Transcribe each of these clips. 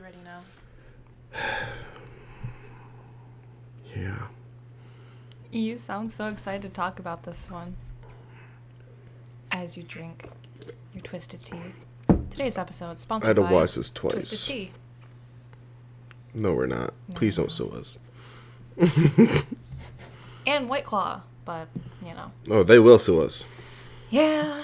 ready now. Yeah. You sound so excited to talk about this one. As you drink your twisted tea. Today's episode sponsored I had to by watch this twice. Twisted Tea. No, we're not. Please don't sue us. And White Claw, but, you know. Oh, they will sue us. Yeah.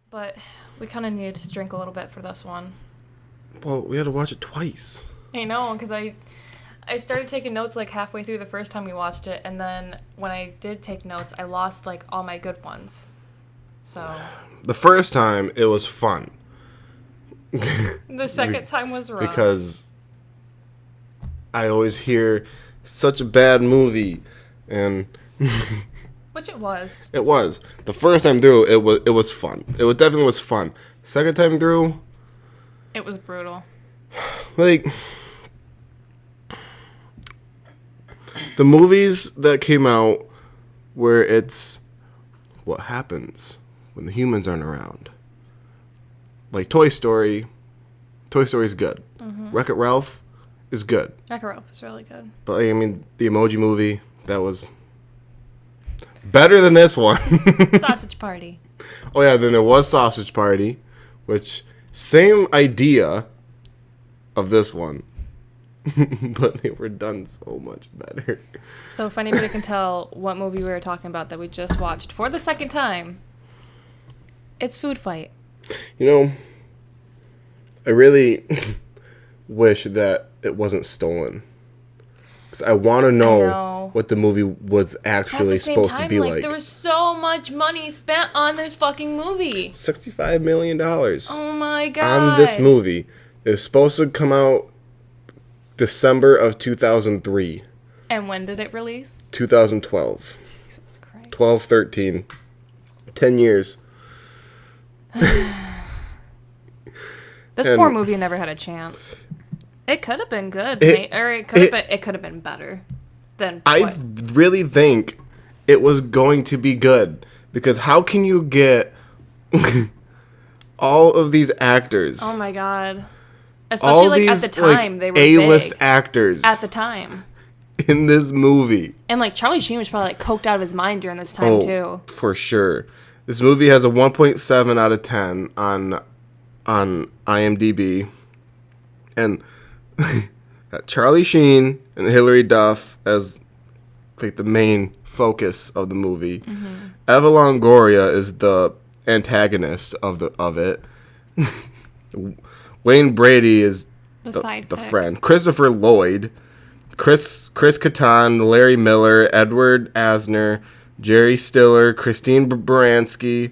But we kind of needed to drink a little bit for this one. Well, we had to watch it twice. I know, because I started taking notes like halfway through the first time we watched it, and then when I did take notes, I lost like all my good ones. So The first time, it was fun. the second time was rough. Because I always hear such a bad movie, and Which it was. it was. The first time through, it was fun. It definitely was fun. Second time through, It was brutal. like, the movies that came out where it's what happens when the humans aren't around. Like Toy Story. Toy Story's good. Mm-hmm. Wreck-It Ralph is good. Wreck-It Ralph was really good. But, I mean, the Emoji Movie, that was better than this one. Sausage Party. Oh, yeah, then there was Sausage Party, which, same idea of this one. But they were done so much better. So if anybody can tell what movie we were talking about that we just watched for the second time, it's Foodfight. You know, I really wish that it wasn't stolen. Because I want to know what the movie was actually supposed to be like. There was so much money spent on this fucking movie. $65 million Oh my god. on this movie. It was supposed to come out December of 2003. And when did it release? 2012. Jesus Christ. 12, 13. 10 years. This poor movie never had a chance. It could have been good, or it could have been better than I really think it was going to be good, because how can you get all of these actors? Oh my god. Especially like at the time they were A-list big. actors At the time. in this movie. And like Charlie Sheen was probably like coked out of his mind during this time too. For sure. This movie has a 1.7 out of 10 on IMDb. And got Charlie Sheen and Hilary Duff as like the main focus of the movie. Mm-hmm. Eva Longoria is the antagonist of it. Wayne Brady is the friend. Christopher Lloyd, Chris Kattan, Larry Miller, Edward Asner, Jerry Stiller, Christine Baranski.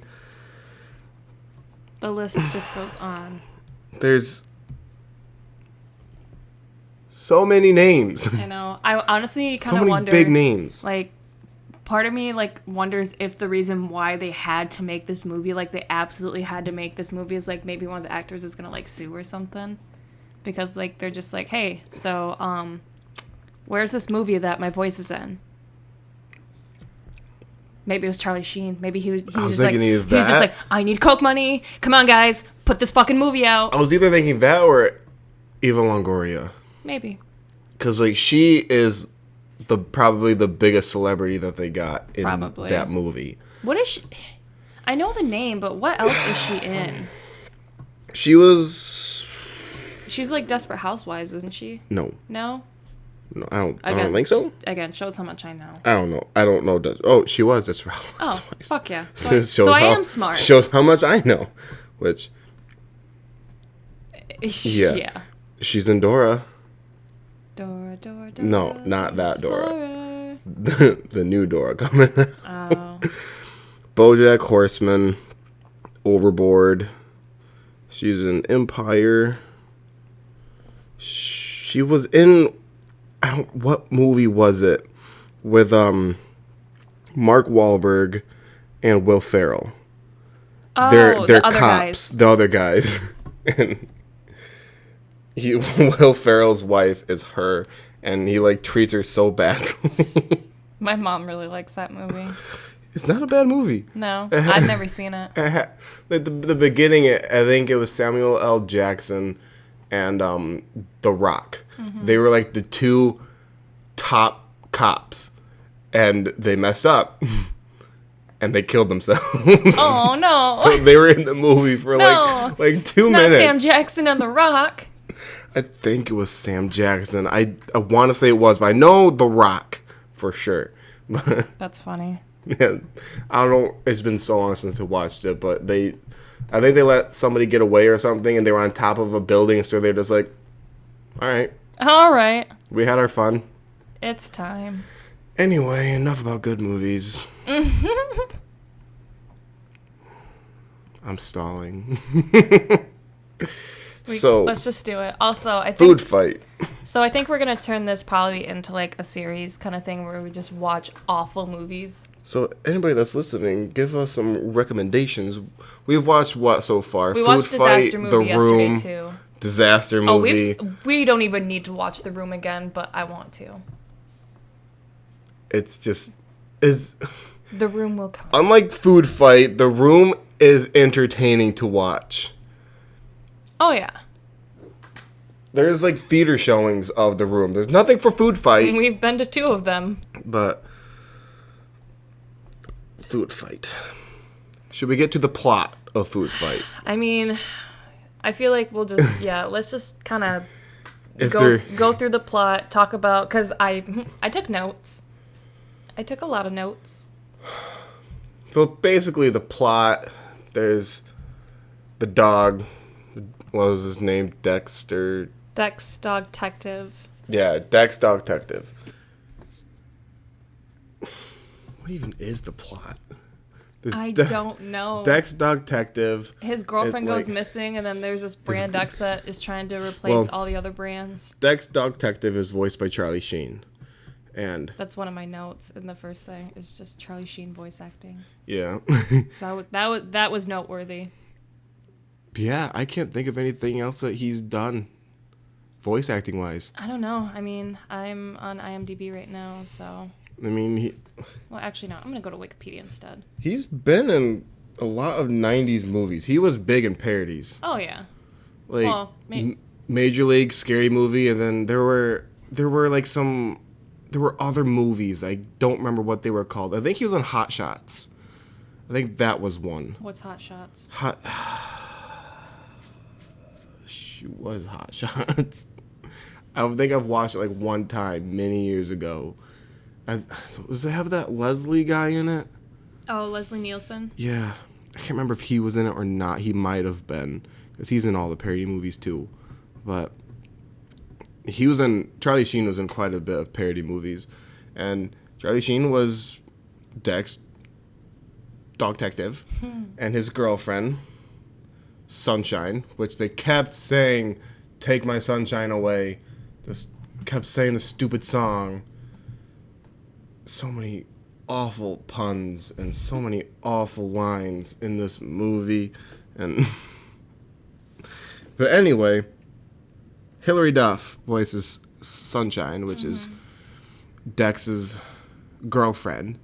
The list just goes on. There's so many names. I know. I honestly kind of so many wonder. Big names. Like, part of me like wonders if the reason why they had to make this movie, like they absolutely had to make this movie, is like maybe one of the actors is gonna like sue or something, because like they're just like, hey, so where's this movie that my voice is in? Maybe it was Charlie Sheen. Maybe he was just like, I need Coke money. Come on, guys, put this fucking movie out. I was either thinking that or Eva Longoria. Maybe. Because like she is probably the biggest celebrity that they got in that movie. What is she? I know the name, but what else is she in? She's like Desperate Housewives, isn't she? No, I don't think so. Again, shows how much I know. I don't know. She was Desperate Oh, Housewives. fuck yeah. So I am smart. Shows how much I know. Which, yeah. She's in Dora. Dora. No, not that Dora. The new Dora coming out. Oh. BoJack Horseman, Overboard. She's in Empire. She was in, what movie was it? with Mark Wahlberg and Will Ferrell. Oh, They're the other cops, guys. the other guys. And Will Ferrell's wife is her, and he like treats her so badly. My mom really likes that movie. It's not a bad movie. No, I've never seen it. At the beginning, I think it was Samuel L. Jackson and The Rock. Mm-hmm. They were like the two top cops, and they messed up, and they killed themselves. Oh no! So they were in the movie for like 2 Not minutes. Sam Jackson and The Rock. I think it was Sam Jackson. I want to say it was, but I know The Rock for sure. That's funny. Yeah, I don't know. It's been so long since I watched it, but I think they let somebody get away or something, and they were on top of a building, so they're just like, all right, we had our fun. It's time. Anyway, enough about good movies. I'm stalling. So let's just do it. Also, I think Food Fight. So I think we're gonna turn this probably into like a series kind of thing where we just watch awful movies. So anybody that's listening, give us some recommendations. We've watched what so far? We Food watched Fight, Disaster Movie The Room, yesterday too. Disaster Oh, Movie. we don't even need to watch The Room again, but I want to. It's just is The Room will come. unlike Food Fight. The Room is entertaining to watch. Oh yeah. There's like theater showings of The Room. There's nothing for Food Fight, We've been to 2 of them. but Food Fight. Should we get to the plot of Food Fight? I mean, I feel like we'll just let's just kind of If go they're through the plot, talk about cuz I took notes. I took a lot of notes. So basically the plot, there's the dog, what was his name? Dexter. Dex Dog Detective. Yeah, Dex Dog Detective. What even is the plot? I don't know. Dex Dog Detective. His girlfriend goes like- missing, and then there's this brand Dex that is trying to replace all the other brands. Dex Dog Detective is voiced by Charlie Sheen. And That's one of my notes in the first thing. Is just Charlie Sheen voice acting. yeah. So that was noteworthy. Yeah, I can't think of anything else that he's done voice acting wise. I don't know. I mean, I'm on IMDb right now, so. I mean, Well, actually, no. I'm gonna go to Wikipedia instead. he's been in a lot of 90s movies. He was big in parodies. Oh yeah. Like Well, Major League, Scary Movie, and then there were like there were other movies. I don't remember what they were called. I think he was on Hot Shots. I think that was one. What's Hot Shots? She was Hot Shots. I think I've watched it like one time many years ago. Does it have that Leslie guy in it? Oh, Leslie Nielsen. Yeah. I can't remember if he was in it or not. He might have been. Because he's in all the parody movies too. But Charlie Sheen was in quite a bit of parody movies. And Charlie Sheen was Dex Dog Detective. And his girlfriend, Sunshine, which they kept saying, "Take my sunshine away." Just kept saying the stupid song. So many awful puns and so many awful lines in this movie. And but anyway, Hilary Duff voices Sunshine, which is Dex's girlfriend.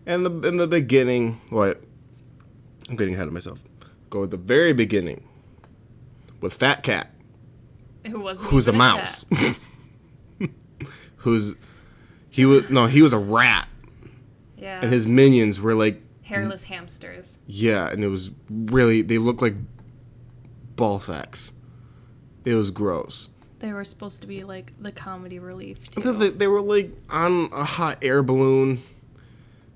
And in the beginning, I'm getting ahead of myself. Go at the very beginning with Fat Cat, who's a mouse. He was a rat. Yeah. And his minions were like hairless hamsters. Yeah, and it was really, they looked like ball sacks. It was gross. They were supposed to be like the comedy relief too. They were like on a hot air balloon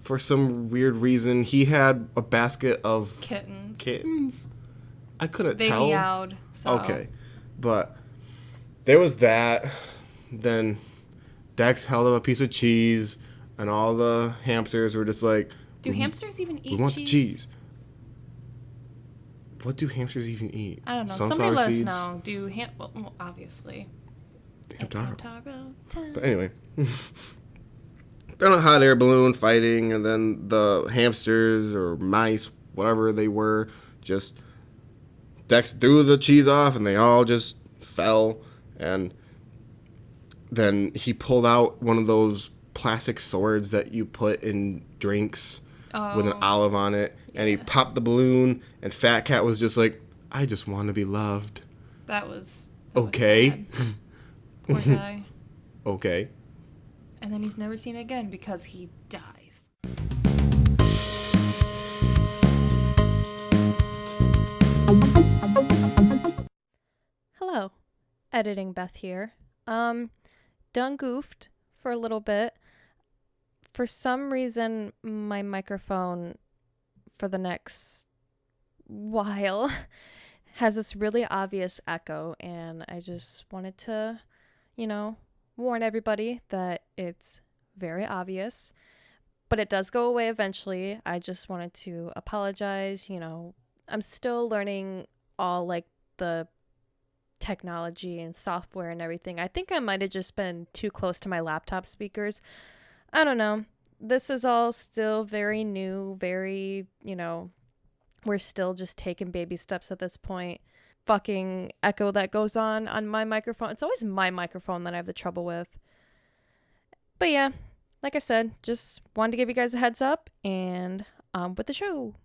for some weird reason. He had a basket of kittens. I couldn't tell. They meowed. So. Okay, but there was that. Then Dex held up a piece of cheese, and all the hamsters were just like, "Do hamsters even eat cheese? We want the cheese." What do hamsters even eat? I don't know. Sunflower Somebody seeds? let us know. Do well, obviously. Hamtaro. Hamtaro time. But anyway, they're on a hot air balloon fighting, and then the hamsters or mice, whatever they were, just Dex threw the cheese off, and they all just fell. And then he pulled out one of those plastic swords that you put in drinks with an olive on it, and he popped the balloon, and Fat Cat was just like, I just want to be loved. That was okay. Was poor guy. Okay. And then he's never seen again because he dies. Hello, editing Beth here. Done goofed for a little bit. For some reason, my microphone for the next while has this really obvious echo, and I just wanted to, warn everybody that it's very obvious, but it does go away eventually. I just wanted to apologize. I'm still learning all like the technology and software and everything. I think I might have just been too close to my laptop speakers. I don't know. This is all still very new, very, we're still just taking baby steps at this point. Fucking echo that goes on my microphone. It's always my microphone that I have the trouble with. But yeah, like I said, just wanted to give you guys a heads up, and on with the show.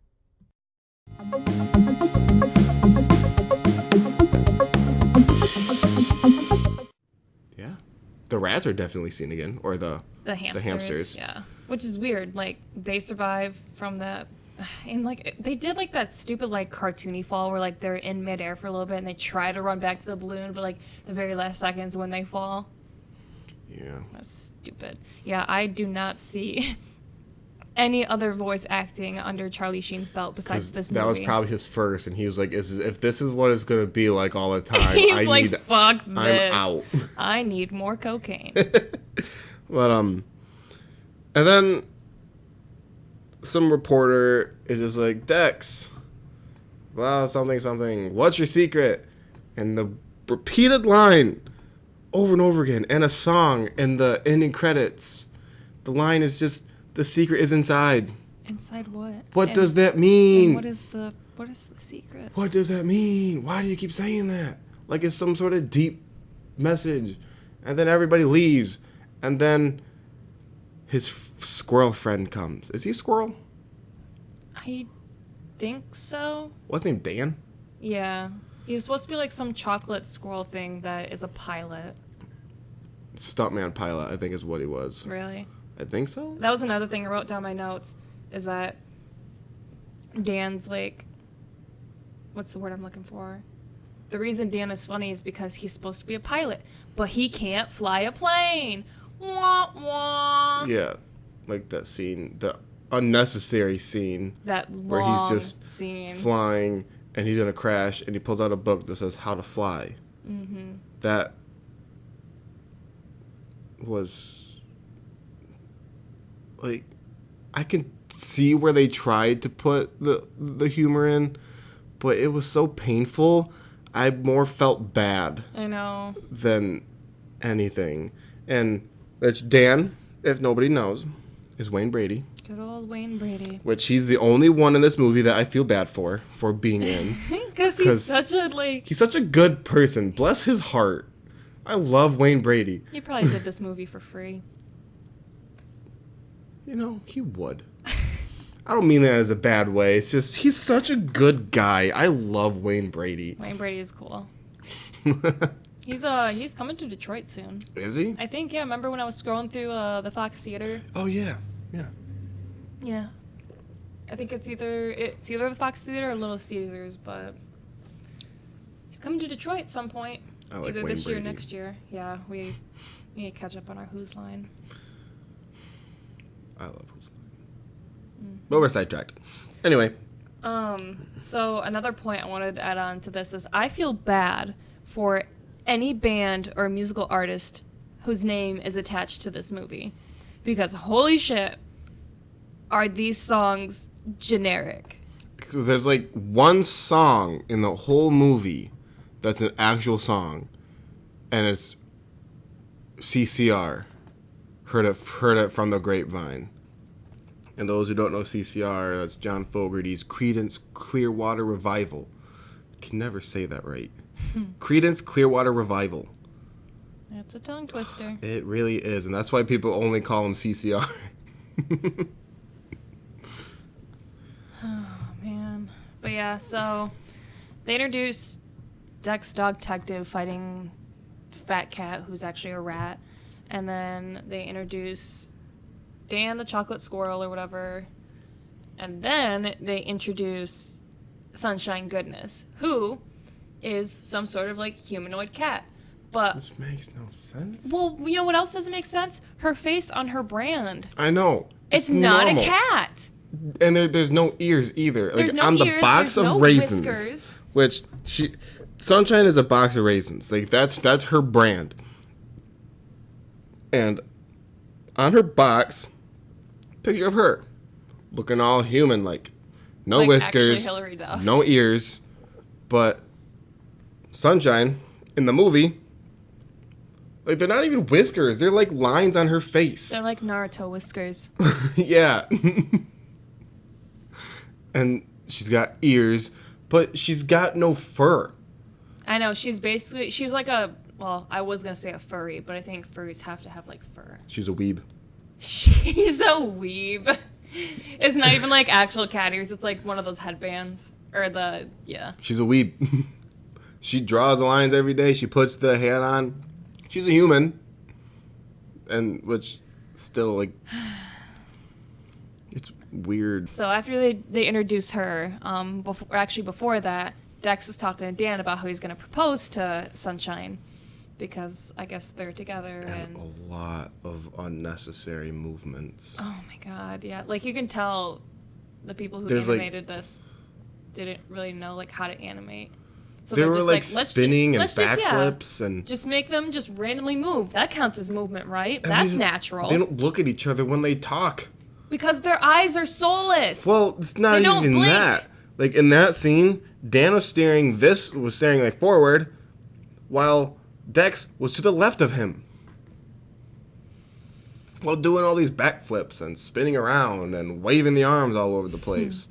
Yeah. The rats are definitely seen again, or the hamsters. Yeah, which is weird. Like, they survive from the, and like they did like that stupid like cartoony fall where like they're in midair for a little bit and they try to run back to the balloon, but like the very last seconds when they fall. Yeah. That's stupid. Yeah, I do not see any other voice acting under Charlie Sheen's belt besides this movie. That was probably his first, and he was like, if this is what it's going to be like all the time, fuck this. I'm out. I need more cocaine. But, and then some reporter is just like, Dex, blah, something, what's your secret? And the repeated line over and over again, and a song in the ending credits. The line is just, the secret is inside. Inside what? What does that mean? What is the secret? What does that mean? Why do you keep saying that? Like it's some sort of deep message. And then everybody leaves. And then his squirrel friend comes. Is he a squirrel? I think so. What's his name? Dan? Yeah. He's supposed to be like some chocolate squirrel thing that is a pilot. Stuntman pilot, I think is what he was. Really? I think so. That was another thing I wrote down in my notes, is that Dan's like, what's the word I'm looking for? The reason Dan is funny is because he's supposed to be a pilot, but he can't fly a plane. Wah, wah. Yeah, like that scene, the unnecessary scene. That long where he's just scene. Flying and he's gonna crash, and he pulls out a book that says How to Fly. Mm-hmm. That was like, I can see where they tried to put the humor in, but it was so painful. I more felt bad. I know. Than anything. And that's Dan, if nobody knows, is Wayne Brady. Good old Wayne Brady. Which he's the only one in this movie that I feel bad for being in. Because he's such a, like... He's such a good person. Bless his heart. I love Wayne Brady. He probably did this movie for free. He would. I don't mean that as a bad way. It's just, he's such a good guy. I love Wayne Brady. Wayne Brady is cool. He's coming to Detroit soon. Is he? I think, yeah. Remember when I was scrolling through the Fox Theater? Oh, yeah. Yeah. Yeah. I think it's either the Fox Theater or Little Caesars, but he's coming to Detroit at some point. I like either Wayne this year or Brady. next year. Yeah, we need to catch up on our Who's Line. I love Who's Line. But we're sidetracked. Anyway. So another point I wanted to add on to this is I feel bad for any band or musical artist whose name is attached to this movie. Because holy shit, are these songs generic. So there's like one song in the whole movie that's an actual song. And it's CCR. Heard it from the grapevine. And those who don't know CCR, that's John Fogerty's Creedence Clearwater Revival. Can never say that right. Creedence Clearwater Revival. That's a tongue twister. It really is, and that's why people only call him CCR. Oh, man. But yeah, so they introduce Dex Dog Detective fighting Fat Cat, who's actually a rat. And then they introduce Dan the Chocolate Squirrel or whatever. And then they introduce Sunshine Goodness, who is some sort of like humanoid cat. But Which makes no sense. well, you know what else doesn't make sense? Her face on her brand. I know. It's not normal. a cat. And there's no ears either. There's Like no on the ears, box there's of no raisins, whiskers. which Sunshine is a box of raisins. Like that's her brand. And on her box, picture of her looking all human, like no Like whiskers, actually Hillary Duff. no ears, but Sunshine in the movie, like they're not even whiskers. They're like lines on her face. They're like Naruto whiskers. Yeah. And she's got ears, but she's got no fur. I know, she's like a, well, I was going to say a furry, but I think furries have to have like fur. She's a weeb. She's a weeb. It's not even like actual cat ears. It's like one of those headbands. Yeah. She's a weeb. She draws the lines every day. She puts the hat on. She's a human. And which still like it's weird. So after they introduced her, before that, Dex was talking to Dan about how he's going to propose to Sunshine because I guess they're together And a lot of unnecessary movements. oh my god, yeah. Like you can tell the people who There's, animated this didn't really know like how to animate. So They they're were just like spinning and let's just, backflips and just make them just randomly move. That counts as movement, right? and That's they- natural. They don't look at each other when they talk. Because their eyes are soulless. Well, it's not They don't even blink. that. Like in that scene, Dan was staring like forward, while Dex was to the left of him. While doing all these backflips and spinning around and waving the arms all over the place.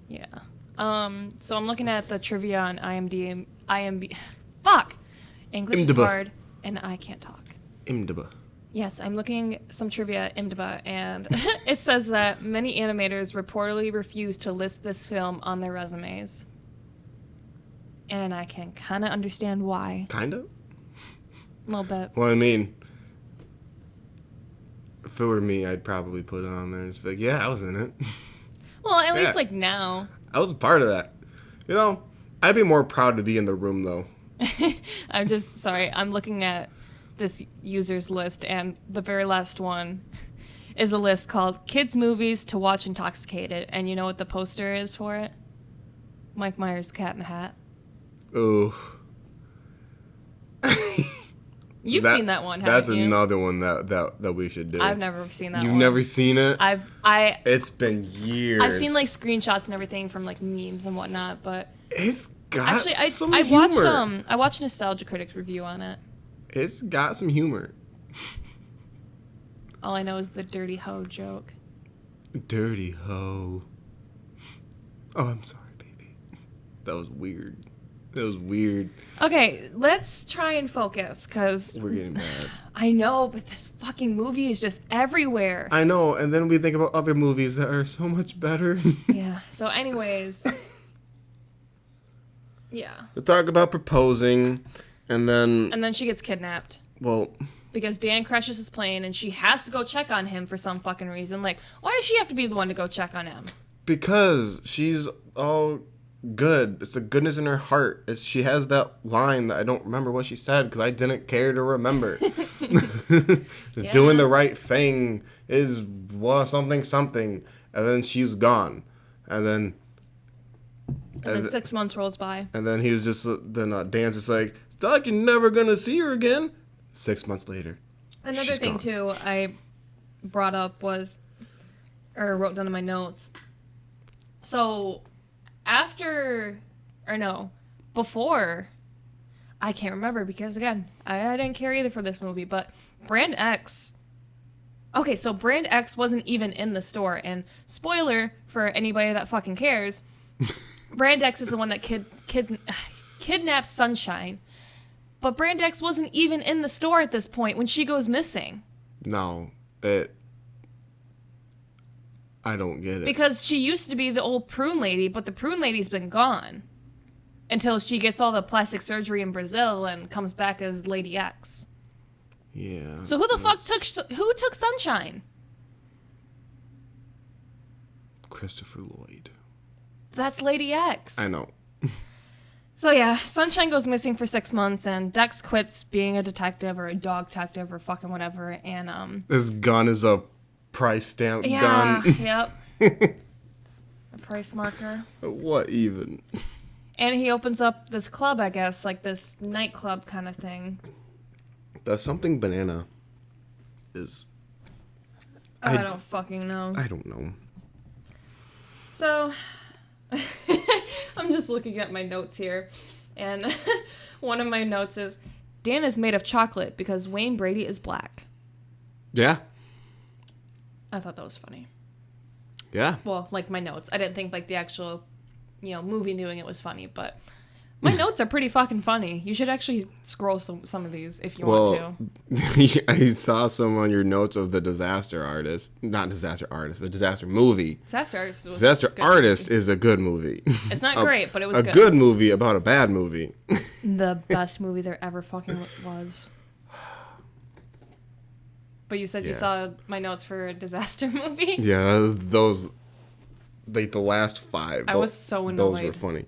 Yeah. So I'm looking at the trivia on IMDb. Fuck! English is IMDb. hard, and I can't talk. IMDb. Yes, I'm looking some trivia at IMDb, and it says that many animators reportedly refuse to list this film on their resumes. And I can kind of understand why. Kind of? A little bit. Well, I mean, if it were me, I'd probably put it on there and just be like, yeah, I was in it. Well, at Yeah. least like now. I was a part of that. You know, I'd be more proud to be in the room, though. I'm just sorry. I'm looking at this user's list, and the very last one is a list called Kids Movies to Watch Intoxicated. And you know what the poster is for it? Mike Myers' Cat in the Hat. Ooh. You've seen that one, haven't That's you? another one that we should do. I've never seen that You've one. never seen it? It's been years. I've seen like screenshots and everything from like memes and whatnot, but It's got actually some I humor. watched Nostalgia Critic's review on it. It's got some humor. All I know is the dirty hoe joke. Dirty hoe. Oh, I'm sorry, baby. That was weird. That was weird. Okay, let's try and focus, because We're getting mad. I know, but this fucking movie is just everywhere. I know, and then we think about other movies that are so much better. Yeah, so anyways. Yeah. They talk about proposing, and then, she gets kidnapped. well, Because Dan crashes his plane and she has to go check on him for some fucking reason. Like, why does she have to be the one to go check on him? because she's all good. It's the goodness in her heart. She has that line that I don't remember what she said because I didn't care to remember. Doing the right thing is something, and then she's gone, and then 6 months rolls by. and then he was just Dan's just like, it's not like you're never gonna see her again. 6 months later, Another she's thing gone. too I brought up was, or wrote down in my notes. So before, I can't remember because again, I didn't care either for this movie, but Brand X Okay, so Brand X wasn't even in the store, and spoiler for anybody that fucking cares, Brand X is the one that kidnaps Sunshine. But Brand X wasn't even in the store at this point when she goes missing. No, I don't get it. Because she used to be the old prune lady, but the prune lady's been gone. Until she gets all the plastic surgery in Brazil and comes back as Lady X. Yeah. So who the fuck took Sunshine? Christopher Lloyd. That's Lady X. I know. So yeah, Sunshine goes missing for 6 months, and Dex quits being a detective or a dog detective or fucking whatever, and This gun is a price stamp gun. Yep. A price marker. What even? And he opens up this club, I guess, like this nightclub kind of thing. The something banana is... I don't fucking know. I don't know. So, I'm just looking at my notes here, and one of my notes is, Dan is made of chocolate because Wayne Brady is black. Yeah. I thought that was funny. Yeah. Well, like my notes. I didn't think like the actual, movie doing it was funny, but my notes are pretty fucking funny. You should actually scroll some of these if you want to. I saw some on your notes of the Disaster Artist. Not Disaster Artist, the Disaster Movie. Disaster Artist is a good movie. It's not great, but it was good. A good movie about a bad movie. The best movie there ever fucking was. But you said you saw my notes for a disaster movie? Yeah, those, like the last 5. I was so annoyed. Those were funny.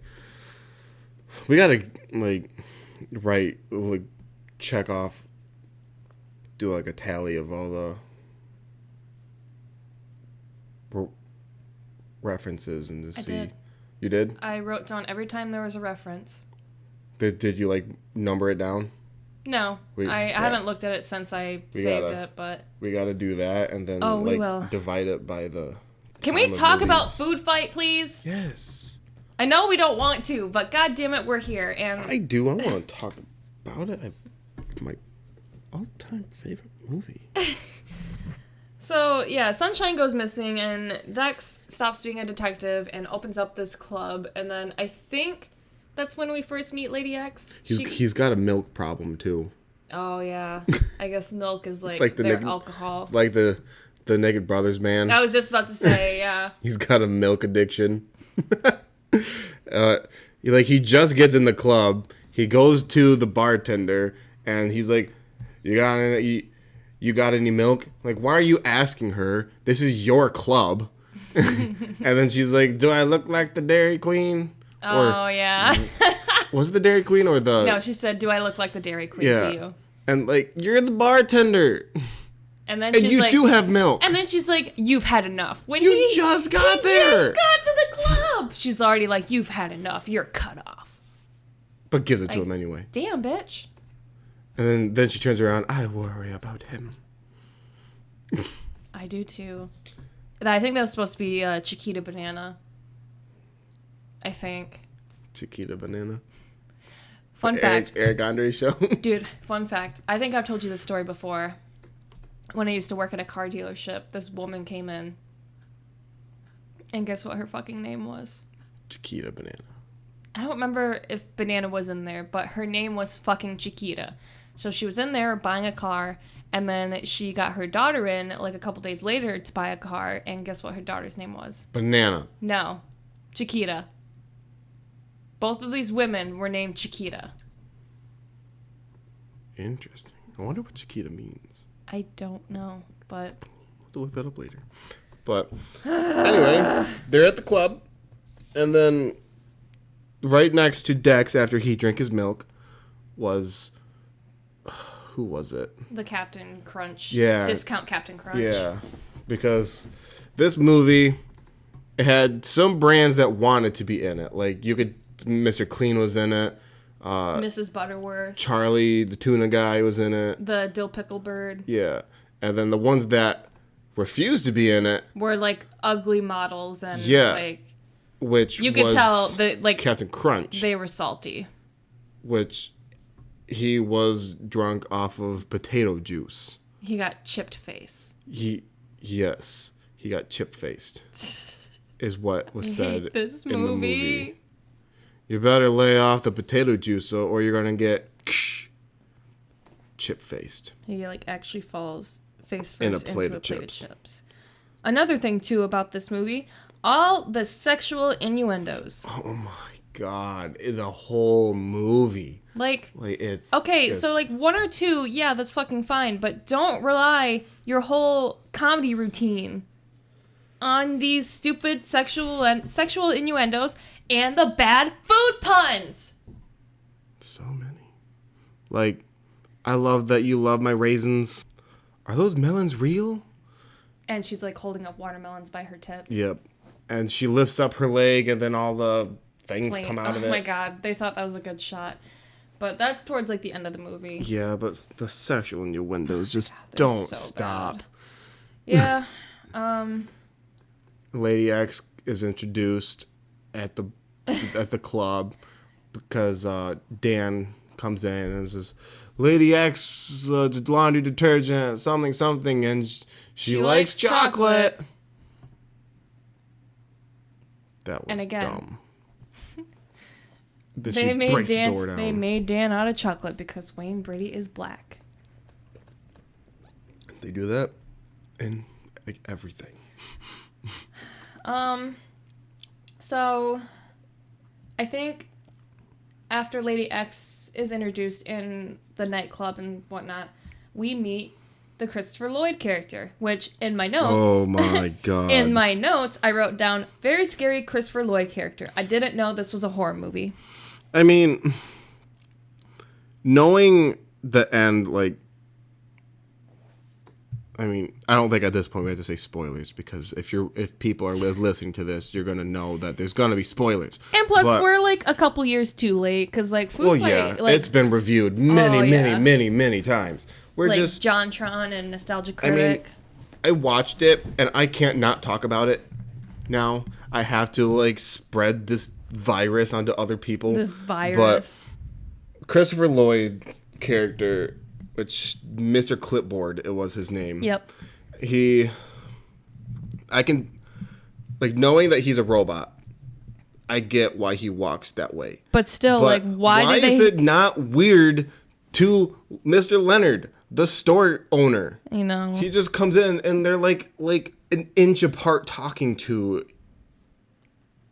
We gotta, check off, do like a tally of all the references and to see. Did. You did? I wrote down every time there was a reference. Did you number it down? No, I haven't looked at it since I saved it, but... We gotta do that and then, we will. divide it by the... Can we talk about Foodfight, please? Yes. I know we don't want to, but god damn it, we're here, and... I do. I want to talk about it. My all-time favorite movie. So, yeah, Sunshine goes missing, and Dex stops being a detective and opens up this club, and then I think... That's when we first meet Lady X. He's got a milk problem too. Oh yeah, I guess milk is like the their alcohol. Like the Naked Brothers man. I was just about to say, yeah. He's got a milk addiction. He just gets in the club. He goes to the bartender and he's like, "You got any milk?" Like, why are you asking her? This is your club. And then she's like, "Do I look like the Dairy Queen?" Oh, yeah. Was it the Dairy Queen or the... No, she said, "Do I look like the Dairy Queen to you?" And, you're the bartender. And then she's like... And you do have milk. And then she's like, "You've had enough." When you just got there. He just got to the club. She's already like, "You've had enough. You're cut off." But gives it to him anyway. Damn, bitch. And then she turns around. "I worry about him." I do, too. I think that was supposed to be Chiquita Banana. I think. Chiquita Banana. Fun fact. Eric Andre show. Dude, fun fact. I think I've told you this story before. When I used to work at a car dealership, this woman came in. And guess what her fucking name was? Chiquita Banana. I don't remember if Banana was in there, but her name was fucking Chiquita. So she was in there buying a car, and then she got her daughter in a couple days later to buy a car, and guess what her daughter's name was? Banana. No. Chiquita. Both of these women were named Chiquita. Interesting. I wonder what Chiquita means. I don't know, but... We'll have to look that up later. But, anyway, they're at the club, and then right next to Dex after he drank his milk was... Who was it? The Captain Crunch. Yeah. Discount Captain Crunch. Yeah, because this movie... It had some brands that wanted to be in it. Mr. Clean was in it. Mrs. Butterworth. Charlie, the tuna guy, was in it. The Dill Pickle Bird. Yeah. And then the ones that refused to be in it were ugly models and which you could tell that Captain Crunch. They were salty. Which he was drunk off of potato juice. He got chipped face. Yes, he got chip-faced, is what was said this in the movie. movie. You better lay off the potato juice or you're going to get chip-faced. He like actually falls face first In a into plate a of plate chips. of chips. Another thing too about this movie, all the sexual innuendos. Oh my God. The whole movie. Like It's okay, just, so like one or two, yeah, that's fucking fine, but don't rely your whole comedy routine on these stupid sexual innuendos and the bad food puns. so many. Like, I love that you love my raisins. Are those melons real? And she's like holding up watermelons by her tits. Yep. And she lifts up her leg and then all the things Wait, come out of it. Oh my God, they thought that was a good shot. But that's towards like the end of the movie. Yeah, but the sexual innuendos just they're don't so stop. bad. Yeah. Lady X is introduced at the club because Dan comes in and says, Lady X, laundry detergent, something, and she likes chocolate. That was And again, dumb. Did she breaks the door down? They made Dan out of chocolate because Wayne Brady is black. They do that in like everything. So I think after Lady X is introduced in the nightclub and whatnot, we meet the Christopher Lloyd character, which in my notes, Oh my God. in my notes, I wrote down very scary Christopher Lloyd character. I didn't know this was a horror movie. I mean, knowing the end, like, I mean, I don't think at this point we have to say spoilers because if people are listening to this, you're gonna know that there's gonna be spoilers. And plus, But- we're like a couple years too late because like Foodfight, well, yeah, like, it's been reviewed many times. We're like just, JonTron and Nostalgia I mean, Critic. I watched it and I can't not talk about it. Now I have to like spread this virus onto other people. This virus. But Christopher Lloyd's character, which Mr. Clipboard, it was his name. Yep. I can, like, knowing that he's a robot, I get why he walks that way. But still, But like, why did is they? it not weird to Mr. Leonard, the store owner? You know. He just comes in and they're like an inch apart talking to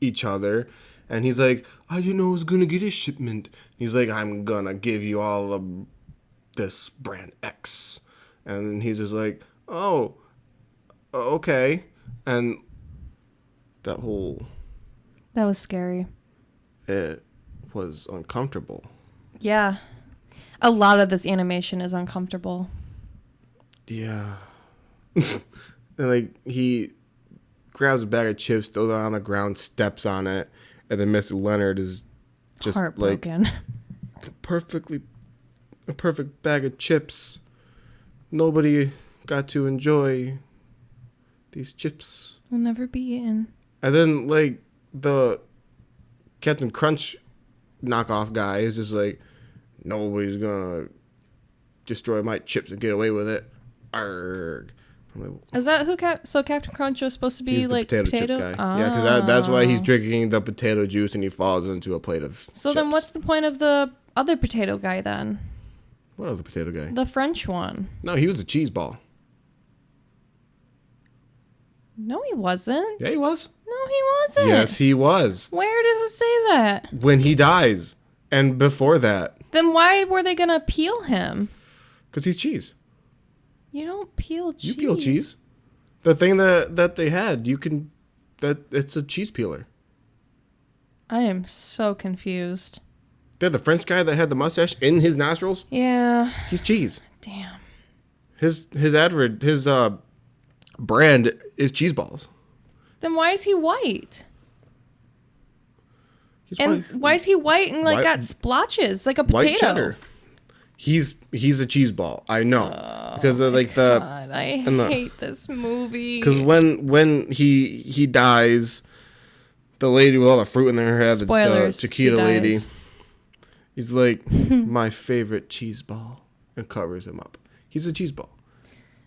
each other. And he's like, I didn't know I was going to get a shipment. He's like, I'm going to give you all of this brand X. And he's just like, oh, okay. And that was scary. it was uncomfortable. Yeah. A lot of this animation is uncomfortable. Yeah. And like, he grabs a bag of chips, throws it on the ground, steps on it. And then Mr. Leonard is just like, Heartbroken. a perfect bag of chips. Nobody got to enjoy these chips. Will never be eaten. And then, like, the Captain Crunch knockoff guy is just like, nobody's gonna destroy my chips and get away with it. Arrgh. I'm like, Is that who so Captain Crunch was supposed to be he's the like potato chip guy. Oh. Yeah, because that's why he's drinking the potato juice and he falls into a plate of So chips. then what's the point of the other potato guy then? What other potato guy? The French one. No, he was a cheese ball. No, he wasn't. Yeah, he was. No, he wasn't. Yes, he was. Where does it say that? When he dies. And before that. Then why were they gonna peel him? Because he's cheese. You don't peel cheese. You peel cheese. The thing that they had, it's a cheese peeler. I am so confused. They're the French guy that had the mustache in his nostrils. Yeah. He's cheese. Damn. His brand is cheese balls. Then why is he white? He's And why is he white and like White- got splotches like a potato? white cheddar. He's a cheese ball. I know because of like the God, I and the- hate this movie. because when he dies, the lady with all the fruit in her head, the Spoilers, Chiquita he lady, dies. he's like my favorite cheese ball and covers him up. He's a cheese ball.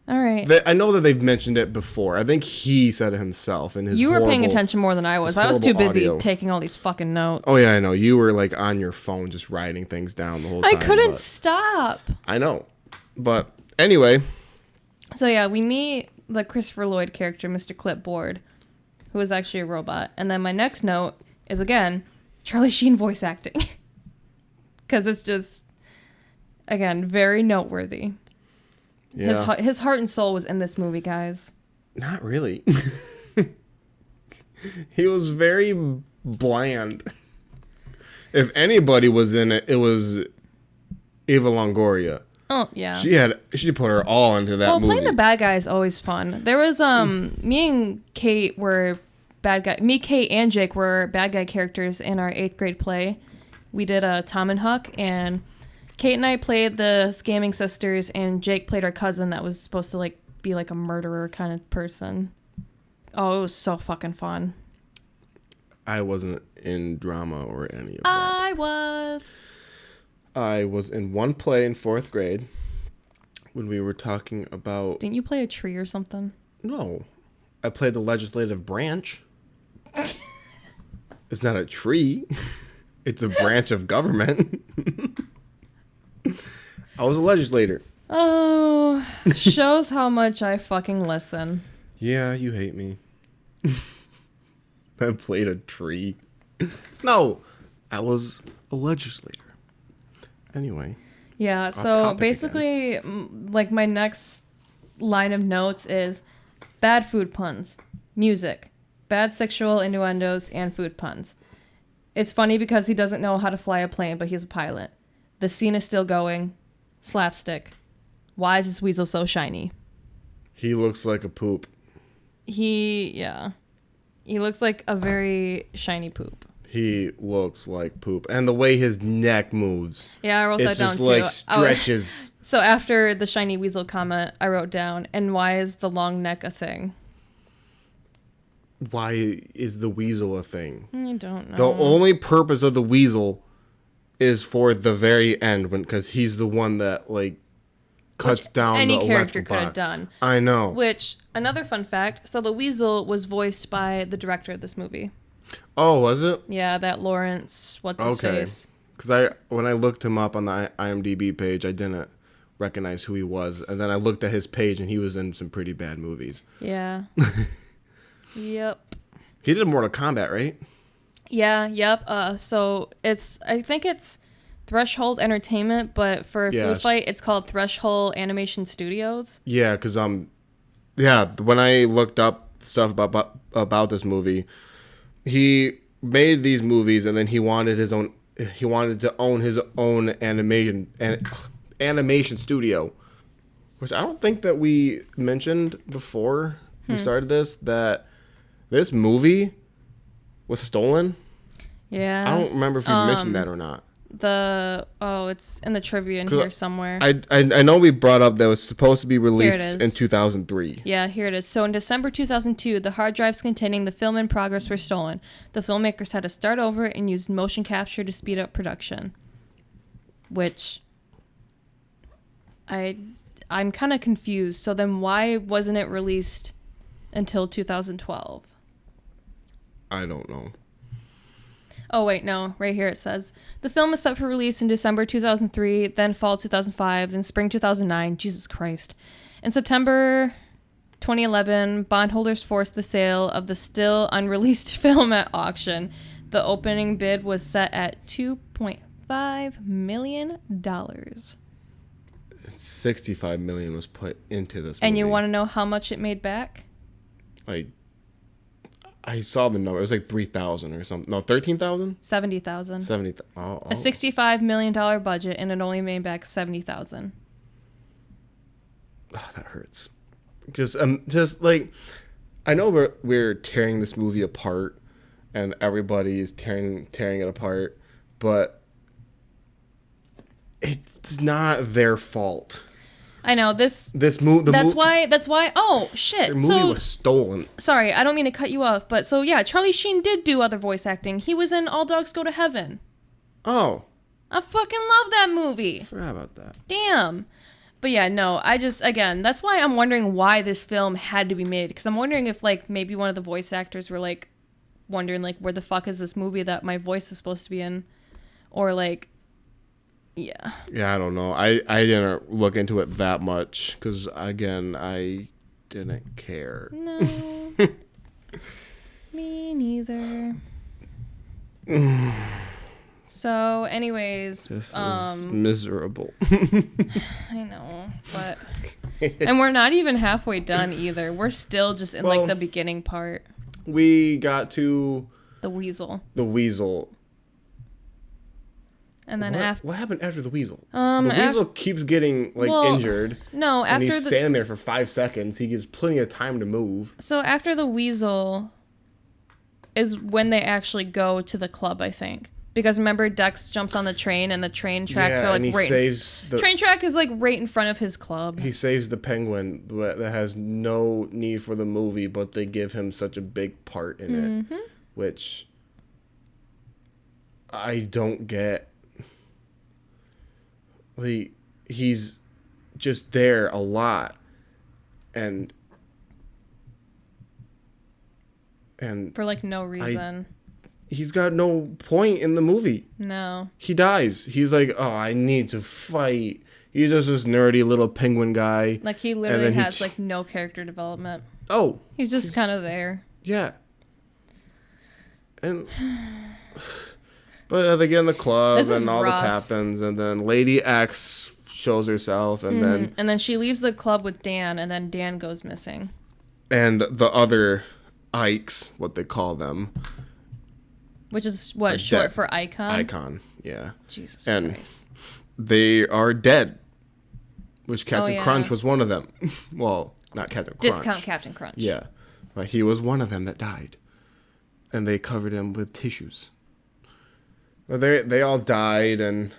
All right. I know that they've mentioned it before. I think he said it himself in his You were paying attention more than I was. I was too busy taking all these fucking notes. Oh, yeah, I know. You were, like, on your phone just writing things down the whole time. I couldn't stop. I know. But anyway. So, yeah, we meet the Christopher Lloyd character, Mr. Clipboard, who is actually a robot. And then my next note is, again, Charlie Sheen voice acting. Because it's just, again, very noteworthy. Yeah. His heart and soul was in this movie, guys. Not really. He was very bland. If anybody was in it, it was Eva Longoria. Oh, yeah. She put her all into that movie. Well, playing the bad guy is always fun. There was, me and Kate were bad guy. Me, Kate, and Jake were bad guy characters in our 8th grade play. We did Tom and Huck, and Kate and I played the scamming sisters, and Jake played our cousin that was supposed to like be like a murderer kind of person. Oh, it was so fucking fun. I wasn't in drama or any of that. I was in one play in 4th grade when we were talking about... Didn't you play a tree or something? No. I played the legislative branch. It's not a tree. It's a branch of government. I was a legislator. Oh, shows how much I fucking listen. Yeah, you hate me. I played a tree. No, I was a legislator. Anyway. Yeah, so basically, like my next line of notes is bad food puns, music, bad sexual innuendos, and food puns. It's funny because he doesn't know how to fly a plane, but he's a pilot. The scene is still going. Slapstick. Why is this weasel so shiny? He looks like a poop. He looks like a very shiny poop. He looks like poop. And the way his neck moves. Yeah, I wrote that down too. It just like stretches. So after the shiny weasel comment, I wrote down, and why is the long neck a thing? Why is the weasel a thing? I don't know. The only purpose of the weasel is for the very end, because he's the one that like cuts down the electrical box. Any character could have done. I know. Which, another fun fact, so the weasel was voiced by the director of this movie. Oh, was it? Yeah, that Lawrence, what's his face? Because when I looked him up on the IMDb page, I didn't recognize who he was. And then I looked at his page, and he was in some pretty bad movies. Yeah. Yep. He did Mortal Kombat, right? Yeah, yep. So I think it's Threshold Entertainment, but for Foodfight, it's called Threshold Animation Studios. Yeah, because when I looked up stuff about this movie, he made these movies, and then he wanted to own his own animation studio, which I don't think that we mentioned before we started this movie was stolen. Yeah. I don't remember if we mentioned that or not. It's in the trivia in here somewhere. I know we brought up that it was supposed to be released in 2003. Yeah, here it is. So in December 2002, the hard drives containing the film in progress were stolen. The filmmakers had to start over and use motion capture to speed up production. Which I'm kind of confused. So then why wasn't it released until 2012? I don't know. Oh, wait, no. Right here it says, the film is set for release in December 2003, then fall 2005, then spring 2009. Jesus Christ. In September 2011, bondholders forced the sale of the still unreleased film at auction. The opening bid was set at $2.5 million. $65 million was put into this movie. And you want to know how much it made back? I saw the number. It was like 3,000 or something. No, 13,000? 70,000. 70,000. Oh. A $65 million budget, and it only made back 70,000. Oh, that hurts. Because just like, I know we're tearing this movie apart, and everybody's tearing it apart, but it's not their fault. I know this movie. That's why. Oh shit! The movie was stolen. Sorry, I don't mean to cut you off, but so yeah, Charlie Sheen did do other voice acting. He was in All Dogs Go to Heaven. Oh. I fucking love that movie. I forgot about that. Damn. But yeah, no, I just, again, that's why I'm wondering why this film had to be made. Because I'm wondering if, like, maybe one of the voice actors were, like, wondering, like, where the fuck is this movie that my voice is supposed to be in? Or, like, yeah. Yeah, I don't know. I didn't look into it that much because, again, I didn't care. No. Me neither. So, anyways, This is miserable. I know, but and we're not even halfway done either. We're still just in like the beginning part. We got to the weasel, and and then what happened after the weasel? The weasel keeps getting injured. No, after and he's standing there for 5 seconds. He gives plenty of time to move. So after the weasel is when they actually go to the club, I think. Because remember, Dex jumps on the train, and the train tracks are like and he saves the train track is like right in front of his club. He saves the penguin that has no need for the movie, but they give him such a big part in it, which I don't get. He's just there a lot, and for like no reason. He's got no point in the movie. No. He dies. He's like, oh, I need to fight. He's just this nerdy little penguin guy. Like, he literally has, like, no character development. Oh. He's just kind of there. Yeah. And... But they get in the club, and all this happens, and then Lady X shows herself, and then... And then she leaves the club with Dan, and then Dan goes missing. And the other Ikes, what they call them... Which is, what, short for icon? Icon, yeah. Jesus Christ. They are dead. Which Captain Crunch was one of them. Well, not Captain Crunch. Discount Captain Crunch. Yeah. But he was one of them that died. And they covered him with tissues. Well, they all died, and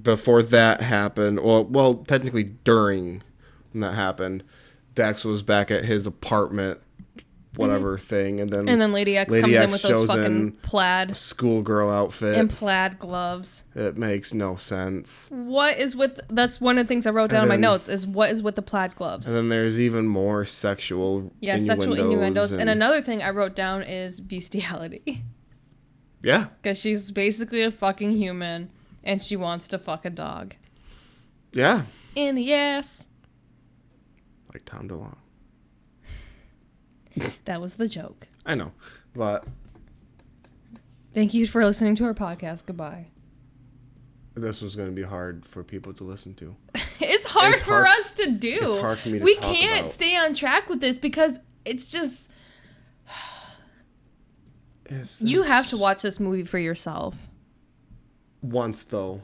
before that happened, well, technically during when that happened, Dex was back at his apartment, whatever thing, and then Lady X comes in with those fucking plaid schoolgirl outfit and plaid gloves. It makes no sense. That's one of the things I wrote down in my notes is what is with the plaid gloves. And then there's even more sexual innuendos. And another thing I wrote down is bestiality. Yeah. Because she's basically a fucking human and she wants to fuck a dog. Yeah. In the ass. Like Tom DeLonge. That was the joke. I know, but... Thank you for listening to our podcast. Goodbye. This was going to be hard for people to listen to. It's hard for us to do. It's hard for me to We talk can't about. stay on track with this because it's just... You have to watch this movie for yourself. Once, though.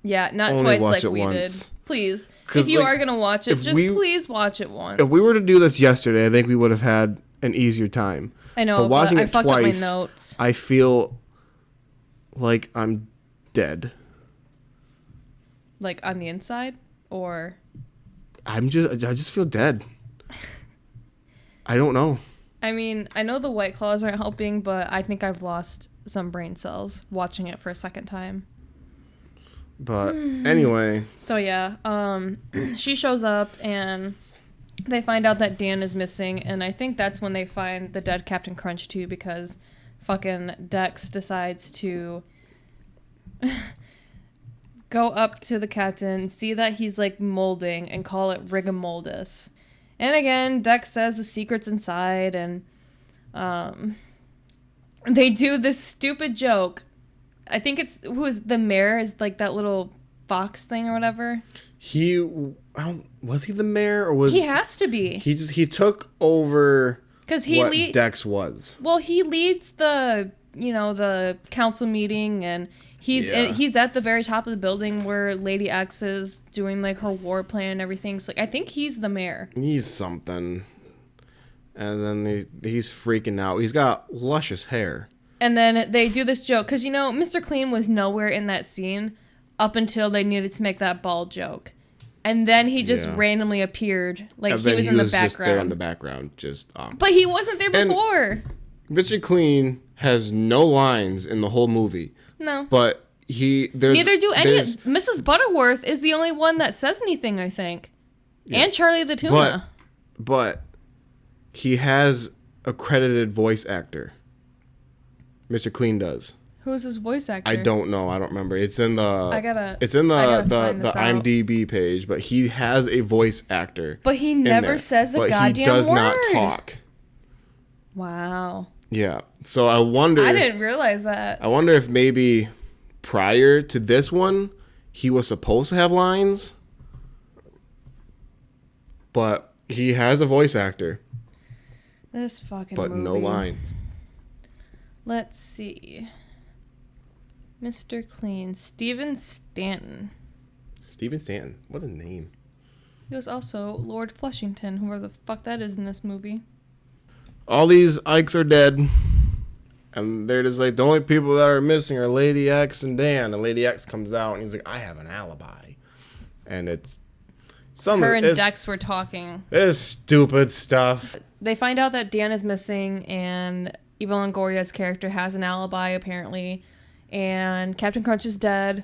Yeah, not Only twice watch like it we once. did. Please. If you are going to watch it, please watch it once. If we were to do this yesterday, I think we would have had an easier time. I know, but I fucked up my notes. I feel like I'm dead. Like on the inside? Or... I just feel dead. I don't know. I mean, I know the White Claws aren't helping, but I think I've lost some brain cells watching it for a second time. But anyway. So yeah, she shows up and they find out that Dan is missing, and I think that's when they find the dead Captain Crunch too, because fucking Dex decides to go up to the captain, see that he's like molding, and call it rigamolgus. And again, Dex says the secret's inside, and they do this stupid joke. I think who is the mayor is like that little fox thing or whatever. Was he the mayor or was he has to be? He took over because what Dex was. Well, he leads the council meeting, and he's at the very top of the building where Lady X is doing like her war plan and everything. So like, I think he's the mayor. He's something. And then he's freaking out. He's got luscious hair. And then they do this joke because Mr. Clean was nowhere in that scene up until they needed to make that ball joke, and then he just randomly appeared, like he was in the background. Just there in the background, just. But he wasn't there before. Mr. Clean has no lines in the whole movie. No. But Neither do any. Mrs. Butterworth is the only one that says anything, I think. Yeah. And Charlie the Tuna. But he has a credited voice actor. Mr. Clean does. Who's his voice actor? I don't know. I don't remember. It's in the the IMDb page, but he has a voice actor. But he never says a goddamn word. But he does not talk. Wow. Yeah. So I wonder. I didn't realize that. I wonder if maybe prior to this one, he was supposed to have lines, but he has a voice actor. This fucking but movie. No lines. Let's see. Mr. Clean. Steven Stanton. Steven Stanton. What a name. He was also Lord Flushington, whoever the fuck that is in this movie. All these Ikes are dead. And they're just like, the only people that are missing are Lady X and Dan. And Lady X comes out and he's like, I have an alibi. And it's her and Dex were talking. It's stupid stuff. They find out that Dan is missing and Eva Longoria's character has an alibi, apparently. And Captain Crunch is dead.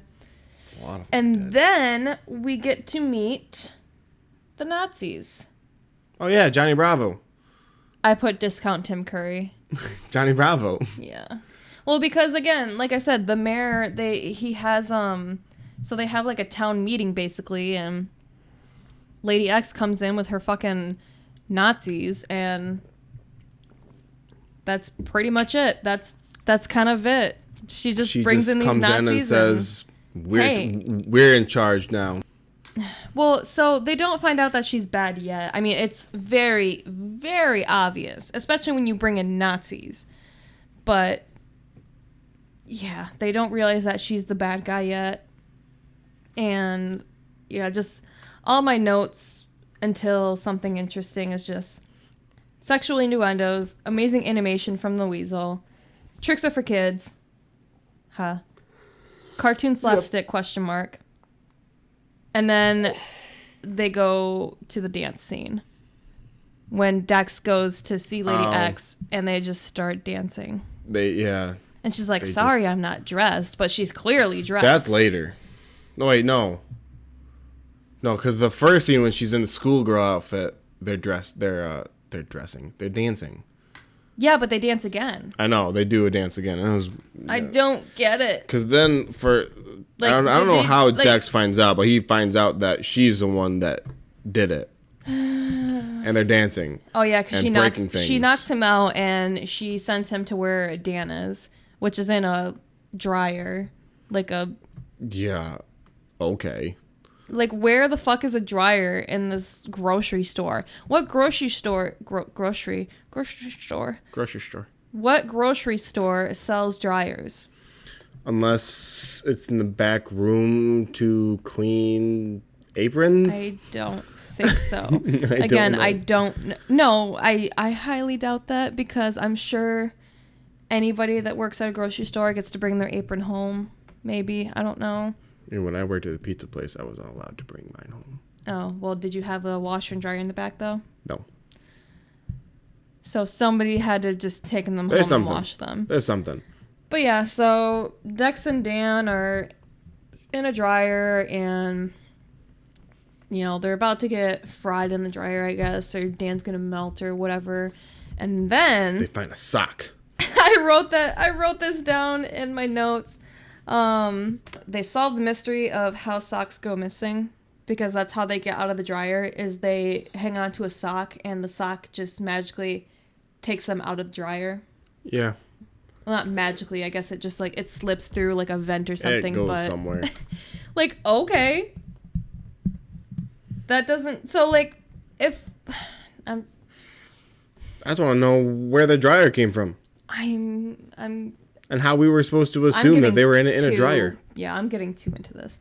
And then we get to meet the Nazis. Oh, yeah, Johnny Bravo. I put discount Tim Curry. Johnny Bravo. Yeah. Well, because, again, like I said, the mayor, he has, so they have, like, a town meeting, basically, and Lady X comes in with her fucking Nazis, and that's pretty much it. That's kind of it. She brings in these comes Nazis in and says, we're in charge now. Well, so they don't find out that she's bad yet. I mean, it's very, very obvious, especially when you bring in Nazis. But, yeah, they don't realize that she's the bad guy yet. And, yeah, just all my notes until something interesting is just sexual innuendos, amazing animation from the Weasel, tricks are for kids, cartoon slapstick, question mark. And then they go to the dance scene when Dex goes to see Lady X and they just start dancing. And she's like, sorry, I'm not dressed, but she's clearly dressed. That's later. No, wait, no. No, because the first scene when she's in the schoolgirl outfit, they're dancing. Yeah, but they dance again. I know, they do a dance again. I don't get it. Because then I don't know how Dex finds out, but he finds out that she's the one that did it. And they're dancing. Oh, yeah, because she knocks him out and she sends him to where Dan is, which is in a dryer. Yeah, okay. Like, where the fuck is a dryer in this grocery store? What grocery store? Grocery store. What grocery store sells dryers? Unless it's in the back room to clean aprons? I don't think so. I don't know. I highly doubt that because I'm sure anybody that works at a grocery store gets to bring their apron home. Maybe. I don't know. And when I worked at a pizza place, I wasn't allowed to bring mine home. Oh, well, did you have a washer and dryer in the back, though? No. So somebody had to just take them home and wash them. There's something. But yeah, so Dex and Dan are in a dryer and, they're about to get fried in the dryer, I guess, or Dan's going to melt or whatever. And then they find a sock. I wrote this down in my notes. They solve the mystery of how socks go missing because that's how they get out of the dryer is they hang on to a sock and the sock just magically takes them out of the dryer. Yeah. Well, not magically, I guess it just it slips through a vent or something. It goes somewhere. Okay. That doesn't, if I just want to know where the dryer came from. I'm and how we were supposed to assume that they were in a dryer. Yeah, I'm getting too into this.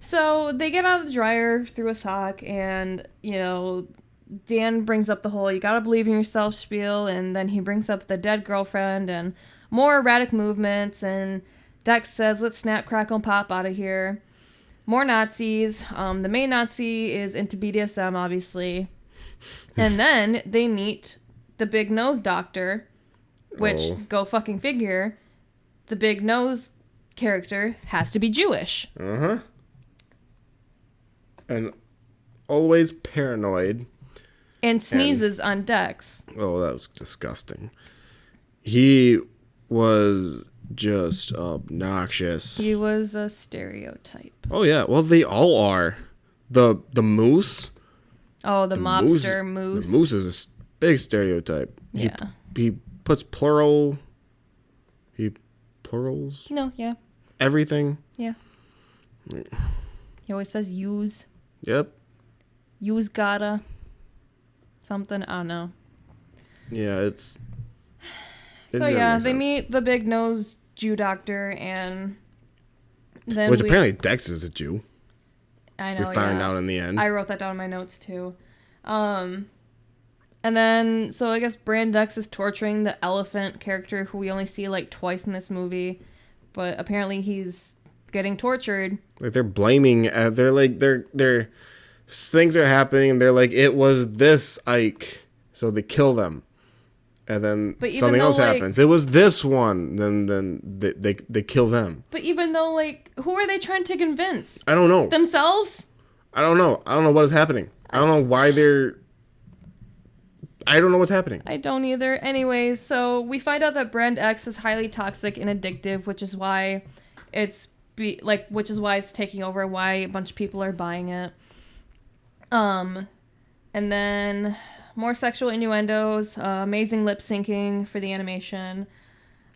So they get out of the dryer through a sock and, Dan brings up the whole you gotta believe in yourself spiel, and then he brings up the dead girlfriend and more erratic movements, and Dex says, let's snap, crackle, and pop out of here. More Nazis. The main Nazi is into BDSM, obviously. And then they meet the big nose doctor, which, go fucking figure, the big nose character has to be Jewish. Uh-huh. And always paranoid. And sneezes on Dex. Oh, that was disgusting. He was just obnoxious. He was a stereotype. Oh, yeah. Well, they all are. The moose. Oh, the mobster moose. The moose is a big stereotype. Yeah. He puts plurals. No, yeah. Everything. Yeah. He always says use. Yep. Use gotta. Something. I don't know. Yeah, it's... So yeah, they meet the big nose Jew doctor, and then which apparently Dex is a Jew. I know. We find out in the end. I wrote that down in my notes too. And then so I guess Brand Dex is torturing the elephant character who we only see like twice in this movie, but apparently he's getting tortured. Like they're blaming. They're things are happening, and they're like, it was this Ike, so they kill them. And then something else happens. It was this one. Then they kill them. But even though, like, who are they trying to convince? I don't know. Themselves? I don't know. I don't know what is happening. I don't know why they're... I don't know what's happening. I don't either. Anyways, so we find out that Brand X is highly toxic and addictive, which is why it's taking over, why a bunch of people are buying it. And then... more sexual innuendos, amazing lip syncing for the animation.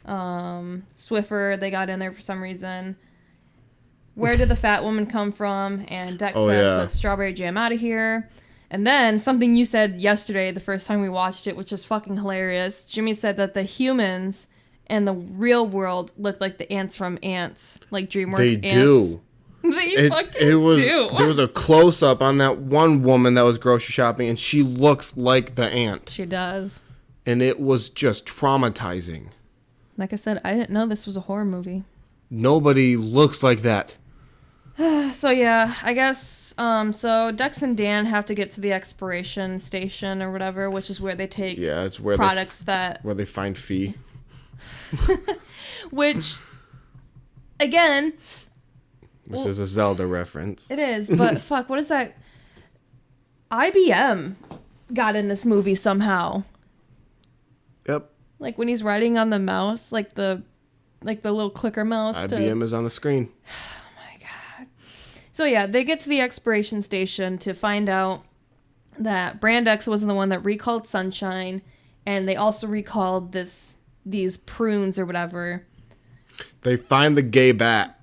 Swiffer, they got in there for some reason. Where did the fat woman come from? And Dex says, let's strawberry jam out of here. And then something you said yesterday, the first time we watched it, which was fucking hilarious. Jimmy said that the humans in the real world look like the ants from Ants, like DreamWorks they ants. Do. They fucking do. There was a close-up on that one woman that was grocery shopping, and she looks like the ant. She does. And it was just traumatizing. Like I said, I didn't know this was a horror movie. Nobody looks like that. So yeah, I guess, so Dex and Dan have to get to the expiration station or whatever, which is where they take it's where products where they find Fee. Which, again... Which is a Zelda reference. It is, but fuck, what is that? IBM got in this movie somehow. Yep. Like when he's riding on the mouse, like the little clicker mouse. IBM is on the screen. Oh my god. So yeah, they get to the expiration station to find out that Brand X wasn't the one that recalled Sunshine, and they also recalled these prunes or whatever. They find the gay bat.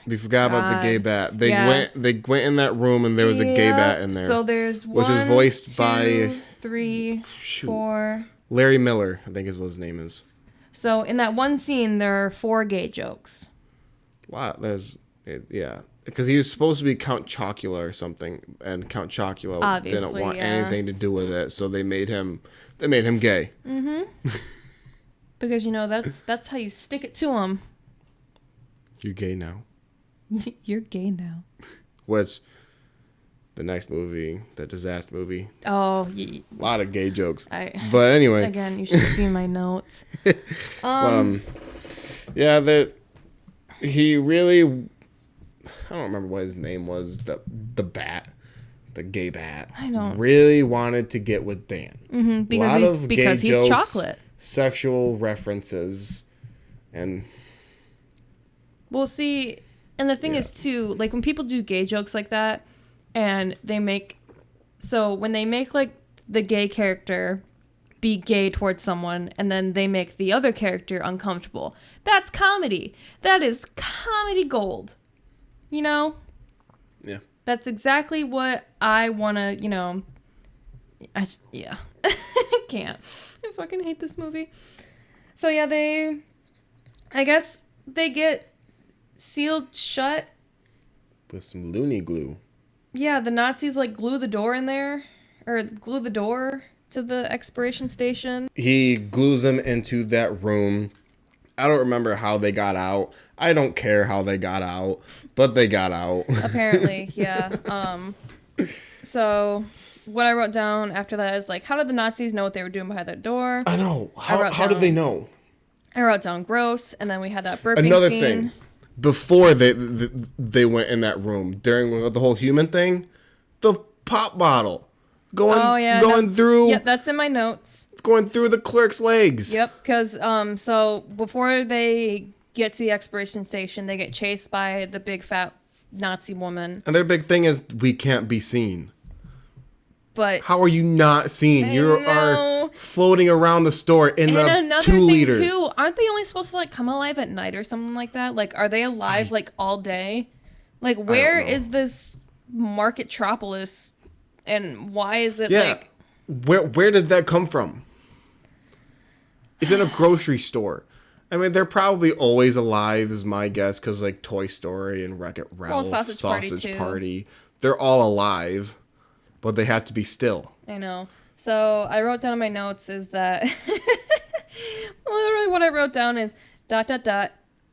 We forgot about the gay bat. They went in that room and there was a gay bat in there. So there's which was voiced by 3, 4. Larry Miller, I think is what his name is. So in that one scene, there are 4 gay jokes. Wow, because he was supposed to be Count Chocula or something, and Count Chocula didn't want anything to do with it, so they made him gay. Mm-hmm. Because that's how you stick it to him. You're gay now. You're gay now. Which, the next movie, the disaster movie. Oh, a lot of gay jokes. But anyway. Again, you should see my notes. Yeah, he really, I don't remember what his name was, the bat, the gay bat. I don't. Really wanted to get with Dan. Mm-hmm, because he's jokes, chocolate. Sexual references, and. We'll see. And the thing is, too, like, when people do gay jokes like that, and when they make, like, the gay character be gay towards someone, and then they make the other character uncomfortable, that's comedy. That is comedy gold. You know? Yeah. That's exactly what I want to, yeah. I can't. I fucking hate this movie. So, yeah, I guess they get sealed shut with some loony glue. Yeah, the Nazis like glue the door in there, or glue the door to the expiration station. He glues them into that room. I don't remember how they got out. I don't care how they got out, but they got out. Apparently, yeah. So what I wrote down after that is like, how did the Nazis know what they were doing behind that door? I know. How did they know? I wrote down gross, and then we had that burping Another scene. thing. before they went in that room during the whole human thing, the pop bottle going through. Yep, that's in my notes. Going through the clerk's legs. Yep, because so before they get to the expiration station, they get chased by the big fat Nazi woman. And their big thing is we can't be seen. But how are you not seen? You are floating around the store in the 2-liter. Thing too, aren't they only supposed to like come alive at night or something like that? Like, are they alive like all day? Like, where is this Marketropolis, and why is it like? Where did that come from? It's in a grocery store. I mean, they're probably always alive, is my guess, because like Toy Story and Wreck-It Ralph, Sausage Party, they're all alive. But they have to be still. I know. So I wrote down in my notes is that literally what I wrote down is ...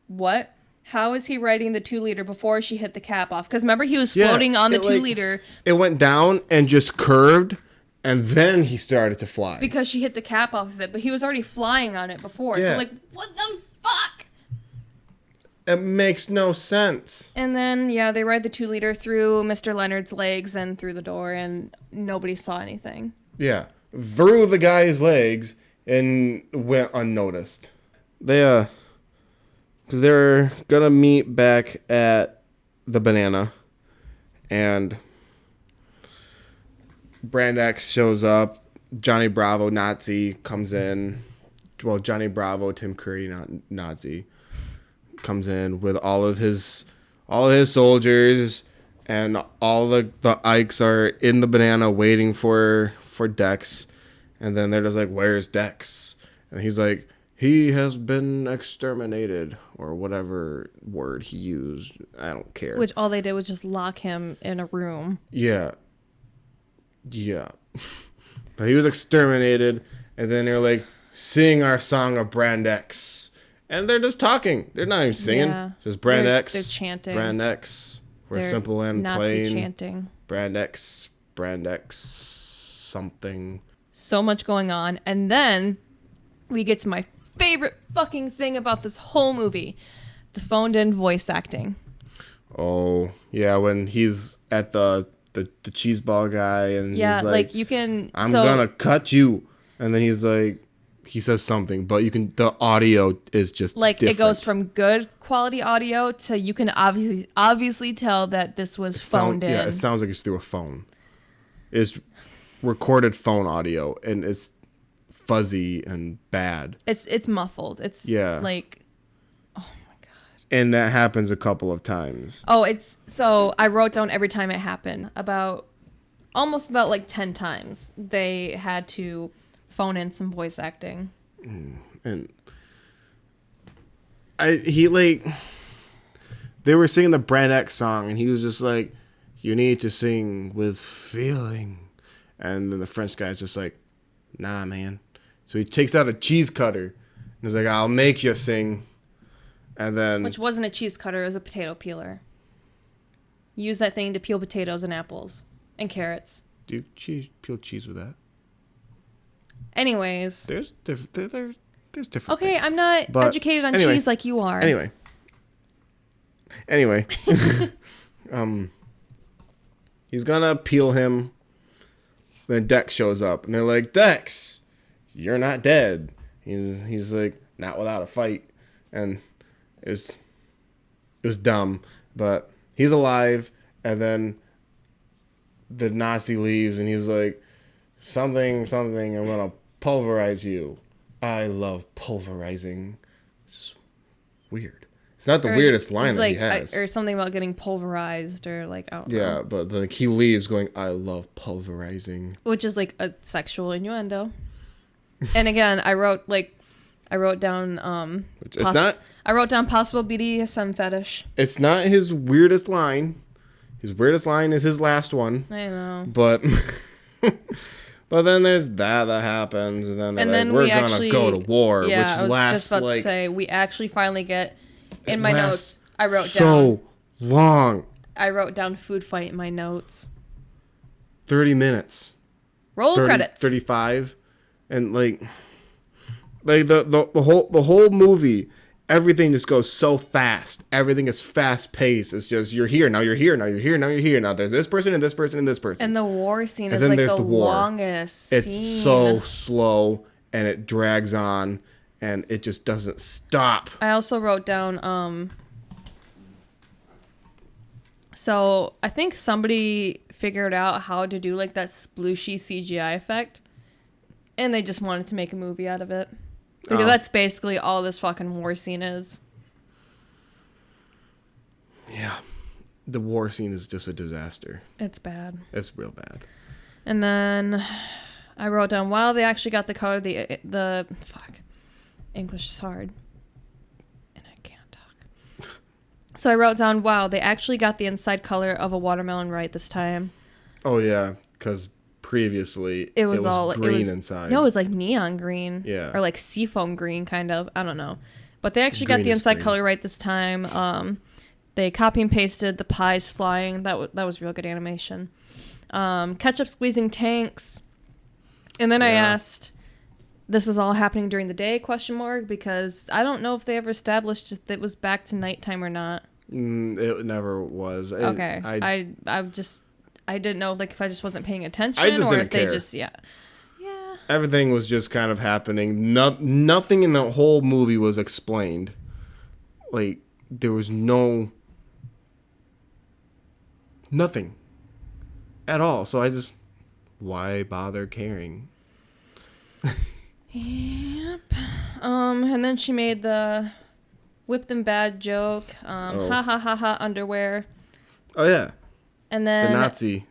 What? How is he riding the 2-liter before she hit the cap off? Because remember, he was floating on the 2-liter. It went down and just curved, and then he started to fly. Because she hit the cap off of it, but he was already flying on it before. Yeah. So like, what the fuck? It makes no sense. And then, they ride the 2-liter through Mr. Leonard's legs and through the door, and nobody saw anything. Yeah. Through the guy's legs and went unnoticed. They're gonna meet back at the Banana, and Brand X shows up. Johnny Bravo, Nazi, comes in. Well, Johnny Bravo, Tim Curry, not Nazi, comes in with all of his soldiers, and all the Ikes are in the Banana waiting for Dex, and then they're just like, where's Dex? And he's like, he has been exterminated, or whatever word he used. I don't care. Which all they did was just lock him in a room. Yeah. But he was exterminated, and then they're like, sing our song of Brand X. And they're just talking. They're not even singing. Yeah. Just Brand X. They're chanting. Brand X. We're simple and Nazi plain. chanting. Brand X. Something. So much going on. And then we get to my favorite fucking thing about this whole movie. The phoned in voice acting. Oh, yeah. When he's at the cheese ball guy, and he's like, you can... I'm gonna cut you. And then he's like... He says something, but the audio is just like different. It goes from good quality audio to you can obviously tell that this was phoned in. Yeah, it sounds like it's through a phone. It's recorded phone audio, and it's fuzzy and bad. It's muffled. It's like, oh my god. And that happens a couple of times. Oh, so I wrote down every time it happened. Almost about like 10 times they had to phone in some voice acting. And they were singing the Brand X song, and he was just like, you need to sing with feeling. And then the French guy's just like, nah, man. So he takes out a cheese cutter and he's like, I'll make you sing. And then, which wasn't a cheese cutter, it was a potato peeler. You use that thing to peel potatoes and apples and carrots. Do you peel cheese with that? Anyways, there's different. Okay, things. I'm not educated on cheese like you are. Anyway, he's gonna peel him. Then Dex shows up, and they're like, Dex, you're not dead. He's like, not without a fight, and it was dumb, but he's alive. And then the Nazi leaves, and he's like, something, I'm gonna pulverize you. I love pulverizing. It's weird. It's not the weirdest line that he has. Or something about getting pulverized, or like, I don't know. Yeah, but like he leaves going, I love pulverizing. Which is like a sexual innuendo. And again, I wrote down I wrote down possible BDSM fetish. It's not his weirdest line. His weirdest line is his last one. I know. But but then there's that happens, and then we're gonna go to war, yeah, which lasts I was just about like to say we actually finally get in my notes. I wrote so long. I wrote down food fight in my notes. 30 minutes. Roll credits. 35, and like the whole movie everything just goes so fast. Everything is fast paced. It's just you're here now. You're here now. You're here now. You're here now. There's this person and this person and this person. And the war scene And is then like there's the the war. longest It's scene. so slow and it drags on and it just doesn't stop. I also wrote down. So I think somebody figured out how to do like that splooshy CGI effect, and they just wanted to make a movie out of it. Because that's basically all this fucking war scene is. Yeah. The war scene is just a disaster. It's bad. It's real bad. And then I wrote down, wow, they actually got the color, the fuck. English is hard. And I can't talk. So I wrote down, wow, they actually got the inside color of a watermelon right this time. Oh, yeah. Because previously it was green inside. No, it was like neon green. Yeah. Or like seafoam green, kind of. I don't know. But they actually Green got the is inside green. color right this time. They copy and pasted the pies flying. That was real good animation. Ketchup squeezing tanks. And then I asked, this is all happening during the day, ? Because I don't know if they ever established if it was back to nighttime or not. It never was. Okay. I didn't know like if I just wasn't paying attention I just or didn't if they care. just Everything was just kind of happening. Nothing in the whole movie was explained. Like, there was nothing at all. So why bother caring? Yep. And then she made the whip them bad joke. Ha ha ha ha underwear. Oh, yeah. And then The Nazi.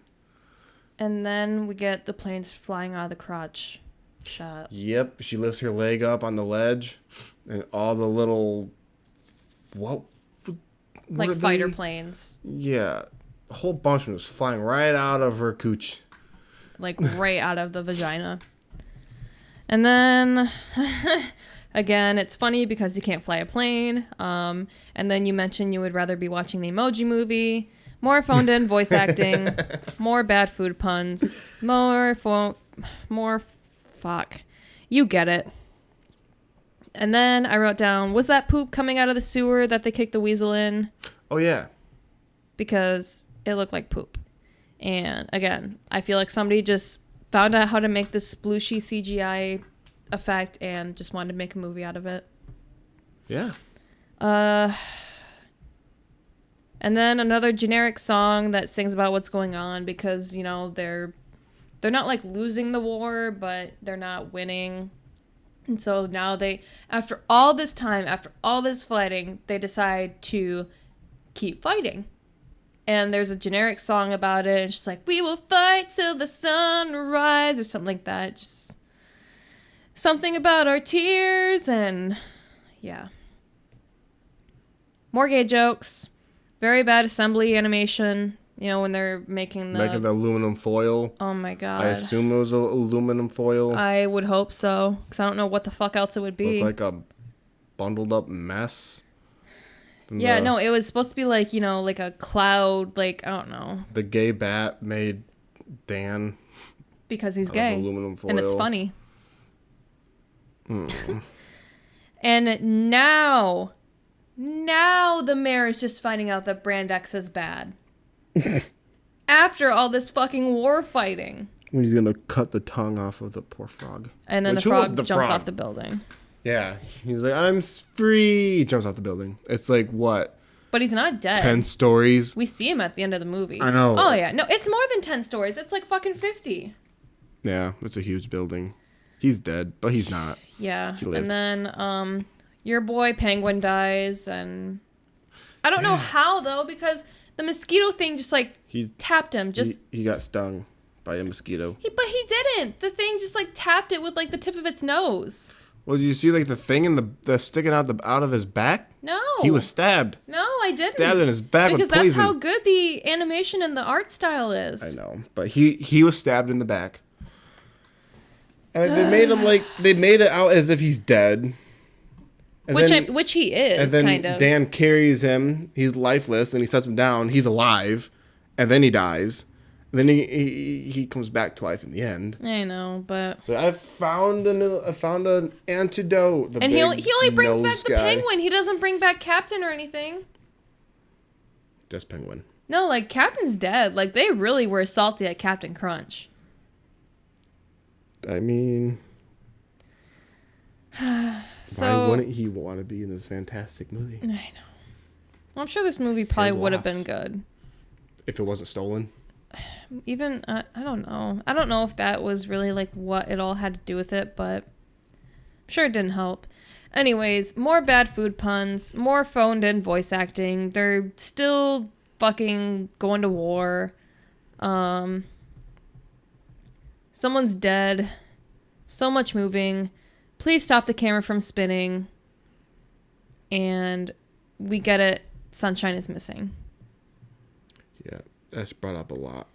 And then we get the planes flying out of the crotch shot. Yep. She lifts her leg up on the ledge. And all the little... What Like were fighter they? planes. Yeah. A whole bunch of them was flying right out of her cooch. Like right out of the vagina. And then... Again, it's funny because you can't fly a plane. And then you mentioned you would rather be watching the Emoji Movie. More phoned-in voice acting. More bad food puns. More fuck. You get it. And then I wrote down, was that poop coming out of the sewer that they kicked the weasel in? Oh, yeah. Because it looked like poop. And again, I feel like somebody just found out how to make this splooshy CGI effect and just wanted to make a movie out of it. Yeah. And then another generic song that sings about what's going on because, you know, they're not like losing the war, but they're not winning. And so now after all this time, after all this fighting, they decide to keep fighting. And there's a generic song about it. It's just like, we will fight till the sun rise or something like that. Just something about our tears and yeah. More gay jokes. Very bad assembly animation. You know, when they're making the aluminum foil. Oh my god. I assume it was aluminum foil. I would hope so. Because I don't know what the fuck else it would be. Looked like a bundled up mess. Yeah, no, it was supposed to be like, you know, like a cloud, like, I don't know. The gay bat made Dan. Because he's gay. Aluminum foil. And it's funny. And now the mayor is just finding out that Brand X is bad. After all this fucking war fighting. He's gonna cut the tongue off of the poor frog. And then the frog jumps off the building. Yeah, he's like, I'm free. He jumps off the building. It's like, what? But he's not dead. 10 stories? We see him at the end of the movie. I know. Oh, yeah. No, it's more than 10 stories. It's like fucking 50. Yeah, it's a huge building. He's dead, but he's not. Yeah. He lived. And then your boy Penguin dies. And I don't know how, though, because the mosquito thing just, like, tapped him. He got stung by a mosquito. But he didn't. The thing just, like, tapped it with, like, the tip of its nose. Well, did you see, like, the thing in the sticking out of his back? No. He was stabbed. No, I didn't. Stabbed in his back with poison. Because that's how good the animation and the art style is. I know. But he was stabbed in the back. And they made it out as if he's dead. And Which he is, and then kind of. Dan carries him. He's lifeless, and he sets him down. He's alive. And then he dies. Then he comes back to life in the end. I know, but So I found an antidote. And he only brings back the penguin. He doesn't bring back Captain or anything. Just penguin. No, like Captain's dead. Like they really were salty at Captain Crunch. I mean, why wouldn't he want to be in this fantastic movie? I know. Well, I'm sure this movie probably would have been good if it wasn't stolen. Even I don't know. I don't know if that was really like what it all had to do with it, but I'm sure it didn't help. Anyways, more bad food puns, more phoned in voice acting. They're still fucking going to war. Someone's dead. So much moving. Please stop the camera from spinning. And we get it. Sunshine is missing. Yeah, that's brought up a lot.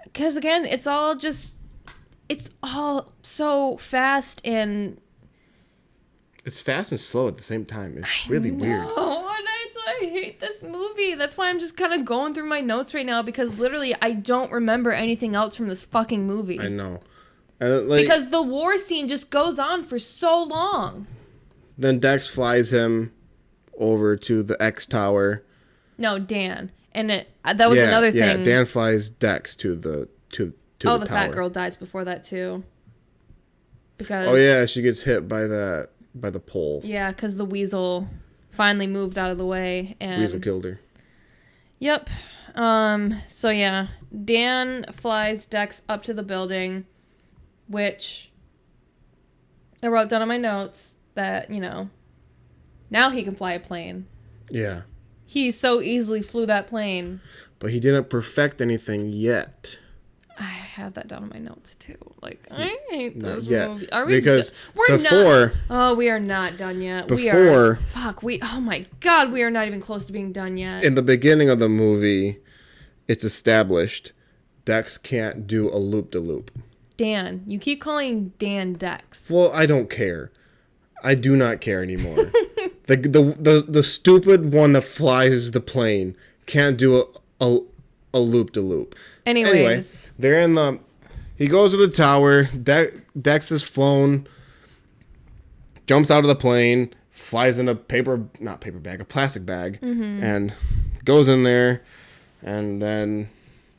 Because again, it's all so fast and... It's fast and slow at the same time. It's really weird. Oh, that's why I hate this movie. That's why I'm just kind of going through my notes right now, because literally I don't remember anything else from this fucking movie. I know. Because the war scene just goes on for so long. Then Dex flies him over to the X Tower. No, Dan. And that was another thing. Yeah, Dan flies Dex to the the tower. Fat girl dies before that too. Because she gets hit by the pole. Yeah, because the weasel finally moved out of the way and Weasel killed her. Yep. So yeah, Dan flies Dex up to the building, which I wrote down on my notes that, now he can fly a plane. Yeah. He so easily flew that plane. But he didn't perfect anything yet. I have that down on my notes too. Like, I hate this movie. Are we? Because we are not done yet. Oh my God, we are not even close to being done yet. In the beginning of the movie, it's established Dex can't do a loop-de-loop. Dan, you keep calling Dan Dex. Well, I don't care. I do not care anymore. The stupid one that flies the plane can't do a loop-de-loop. Anyway, they're in he goes to the tower. Dex is flown, jumps out of the plane, flies in a plastic bag, and goes in there, and then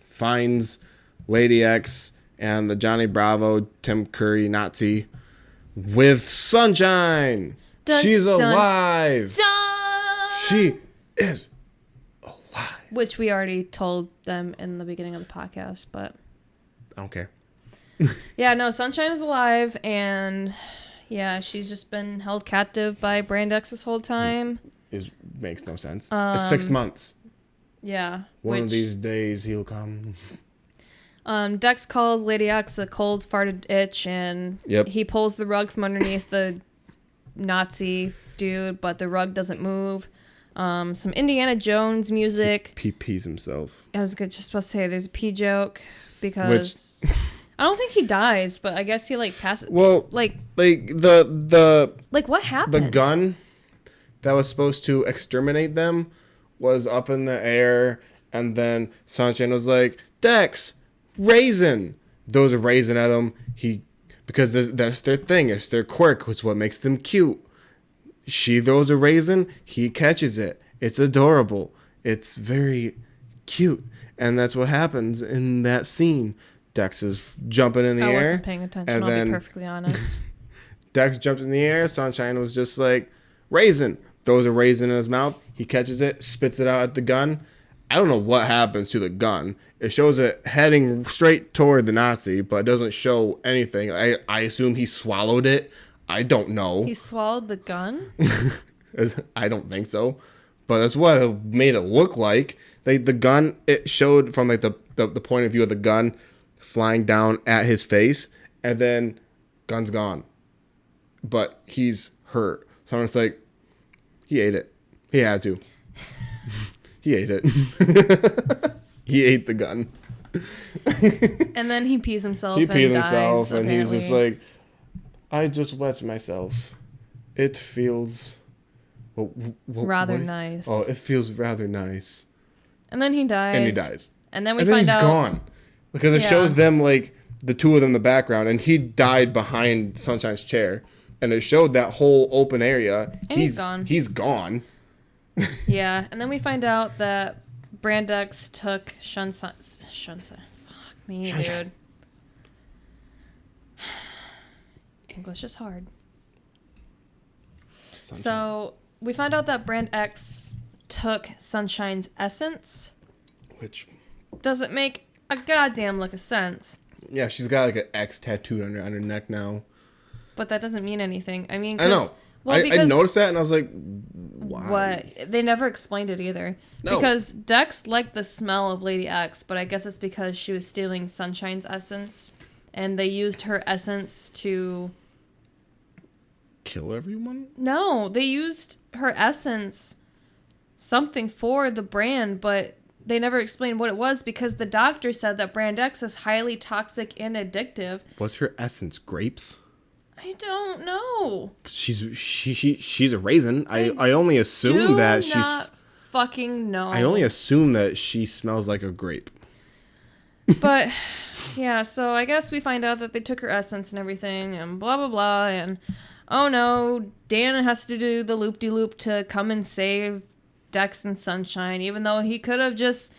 finds Lady X and the Johnny Bravo, Tim Curry Nazi with Sunshine. She's alive. She is alive. Which we already told them in the beginning of the podcast, but I don't care. Yeah, no, Sunshine is alive, and yeah, she's just been held captive by Brandex this whole time. It makes no sense. It's 6 months. Yeah. One of these days he'll come. Dex calls Lady X a cold farted itch, and he pulls the rug from underneath the Nazi dude, but the rug doesn't move. Some Indiana Jones music. He pees himself. I was just supposed to say there's a pee joke because I don't think he dies, but I guess he passes. Well, like the what happened? The gun that was supposed to exterminate them was up in the air, and then Sunshine was like, Dex, raisin. Throws a raisin at him. Because that's their thing. It's their quirk. It's what makes them cute. She throws a raisin. He catches it. It's adorable. It's very cute. And that's what happens in that scene. Dex is jumping in the air. I wasn't paying attention, I'll be perfectly honest. Dex jumped in the air. Sunshine was just like, raisin. Throws a raisin in his mouth. He catches it, spits it out at the gun. I don't know what happens to the gun. It shows it heading straight toward the Nazi, but it doesn't show anything. I assume he swallowed it. I don't know. He swallowed the gun? I don't think so. But that's what it made it look like. The gun, it showed from the point of view of the gun flying down at his face, and then gun's gone. But he's hurt. So I'm just like, he ate it. He had to. He ate it. He ate the gun. And then he pees himself. He peed himself, and he's just like, I just wet myself. It feels rather nice. Oh, it feels rather nice. And then he dies. And he dies. And then we find out. He's gone. because it shows them like the two of them in the background, and he died behind Sunshine's chair, and it showed that whole open area. And he's gone. He's gone. Yeah, and then we find out that Brand X took Shunsun. Fuck me, dude. English is hard. Sunshine. So we find out that Brand X took Sunshine's essence, which doesn't make a goddamn lick of sense. Yeah, she's got like an X tattooed on her neck now. But that doesn't mean anything. I mean, I know. Well, I noticed that and I was like, why? What? They never explained it either. No. Because Dex liked the smell of Lady X, but I guess it's because she was stealing Sunshine's essence, and they used her essence to kill everyone? No, they used her essence something for the brand, but they never explained what it was because the doctor said that Brand X is highly toxic and addictive. What's her essence? Grapes? I don't know. She's a raisin. I only assume that she's not fucking know. I only assume that she smells like a grape. But yeah, so I guess we find out that they took her essence and everything and blah blah blah, and oh no, Dan has to do the loop-de-loop to come and save Dex and Sunshine, even though he could have just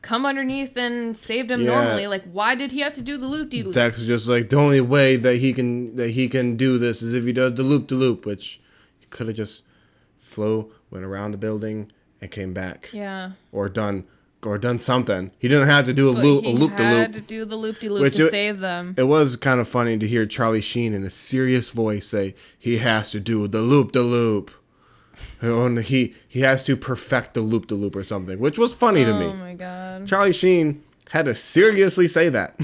come underneath and saved him normally. Like, why did he have to do the loop-de-loop? Dex is just like, the only way that he can do this is if he does the loop-de-loop, which he could have just went around the building and came back. Yeah. Or done something. He didn't have to do a loop-de-loop. He had to do the loop-de-loop to save them. It was kind of funny to hear Charlie Sheen in a serious voice say he has to do the loop-de-loop. He has to perfect the loop-de-loop or something, which was funny to me. Oh my god. Charlie Sheen had to seriously say that.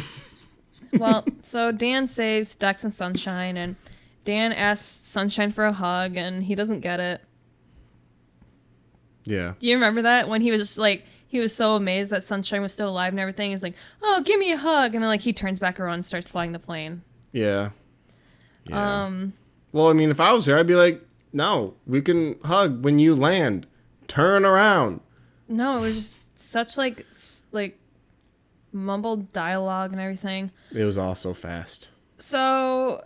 Well, so Dan saves Dex and Sunshine, and Dan asks Sunshine for a hug, and he doesn't get it. Yeah. Do you remember that? When he was just like, he was so amazed that Sunshine was still alive and everything. He's like, oh, give me a hug. And then like he turns back around and starts flying the plane. Yeah. Well, I mean, if I was here, I'd be like, no, we can hug when you land. Turn around. No, it was just such like mumbled dialogue and everything. It was all so fast. So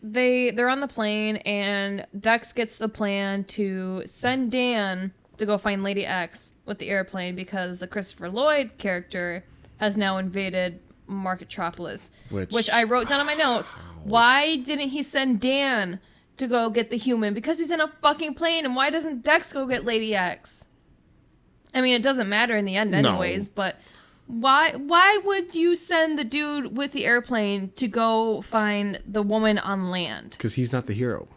they're on the plane, and Dex gets the plan to send Dan to go find Lady X with the airplane because the Christopher Lloyd character has now invaded Marketropolis, which I wrote down in my notes. Why didn't he send Dan to go get the human? Because he's in a fucking plane. And why doesn't Dex go get Lady X? I mean, it doesn't matter in the end anyways, but why would you send the dude with the airplane to go find the woman on land? Because he's not the hero.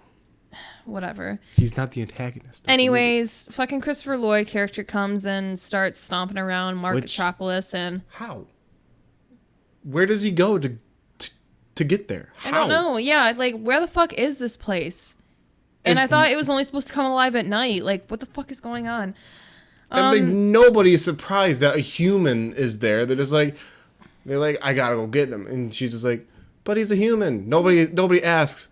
Whatever. He's not the antagonist. Anyways, fucking Christopher Lloyd character comes and starts stomping around Marketropolis. And how? Where does he go to get there? How? I don't know. Yeah, like, where the fuck is this place? And I thought it was only supposed to come alive at night. Like, what the fuck is going on? And nobody is surprised that a human is there. They're like, I gotta go get them. And she's just like, but he's a human. Nobody asks,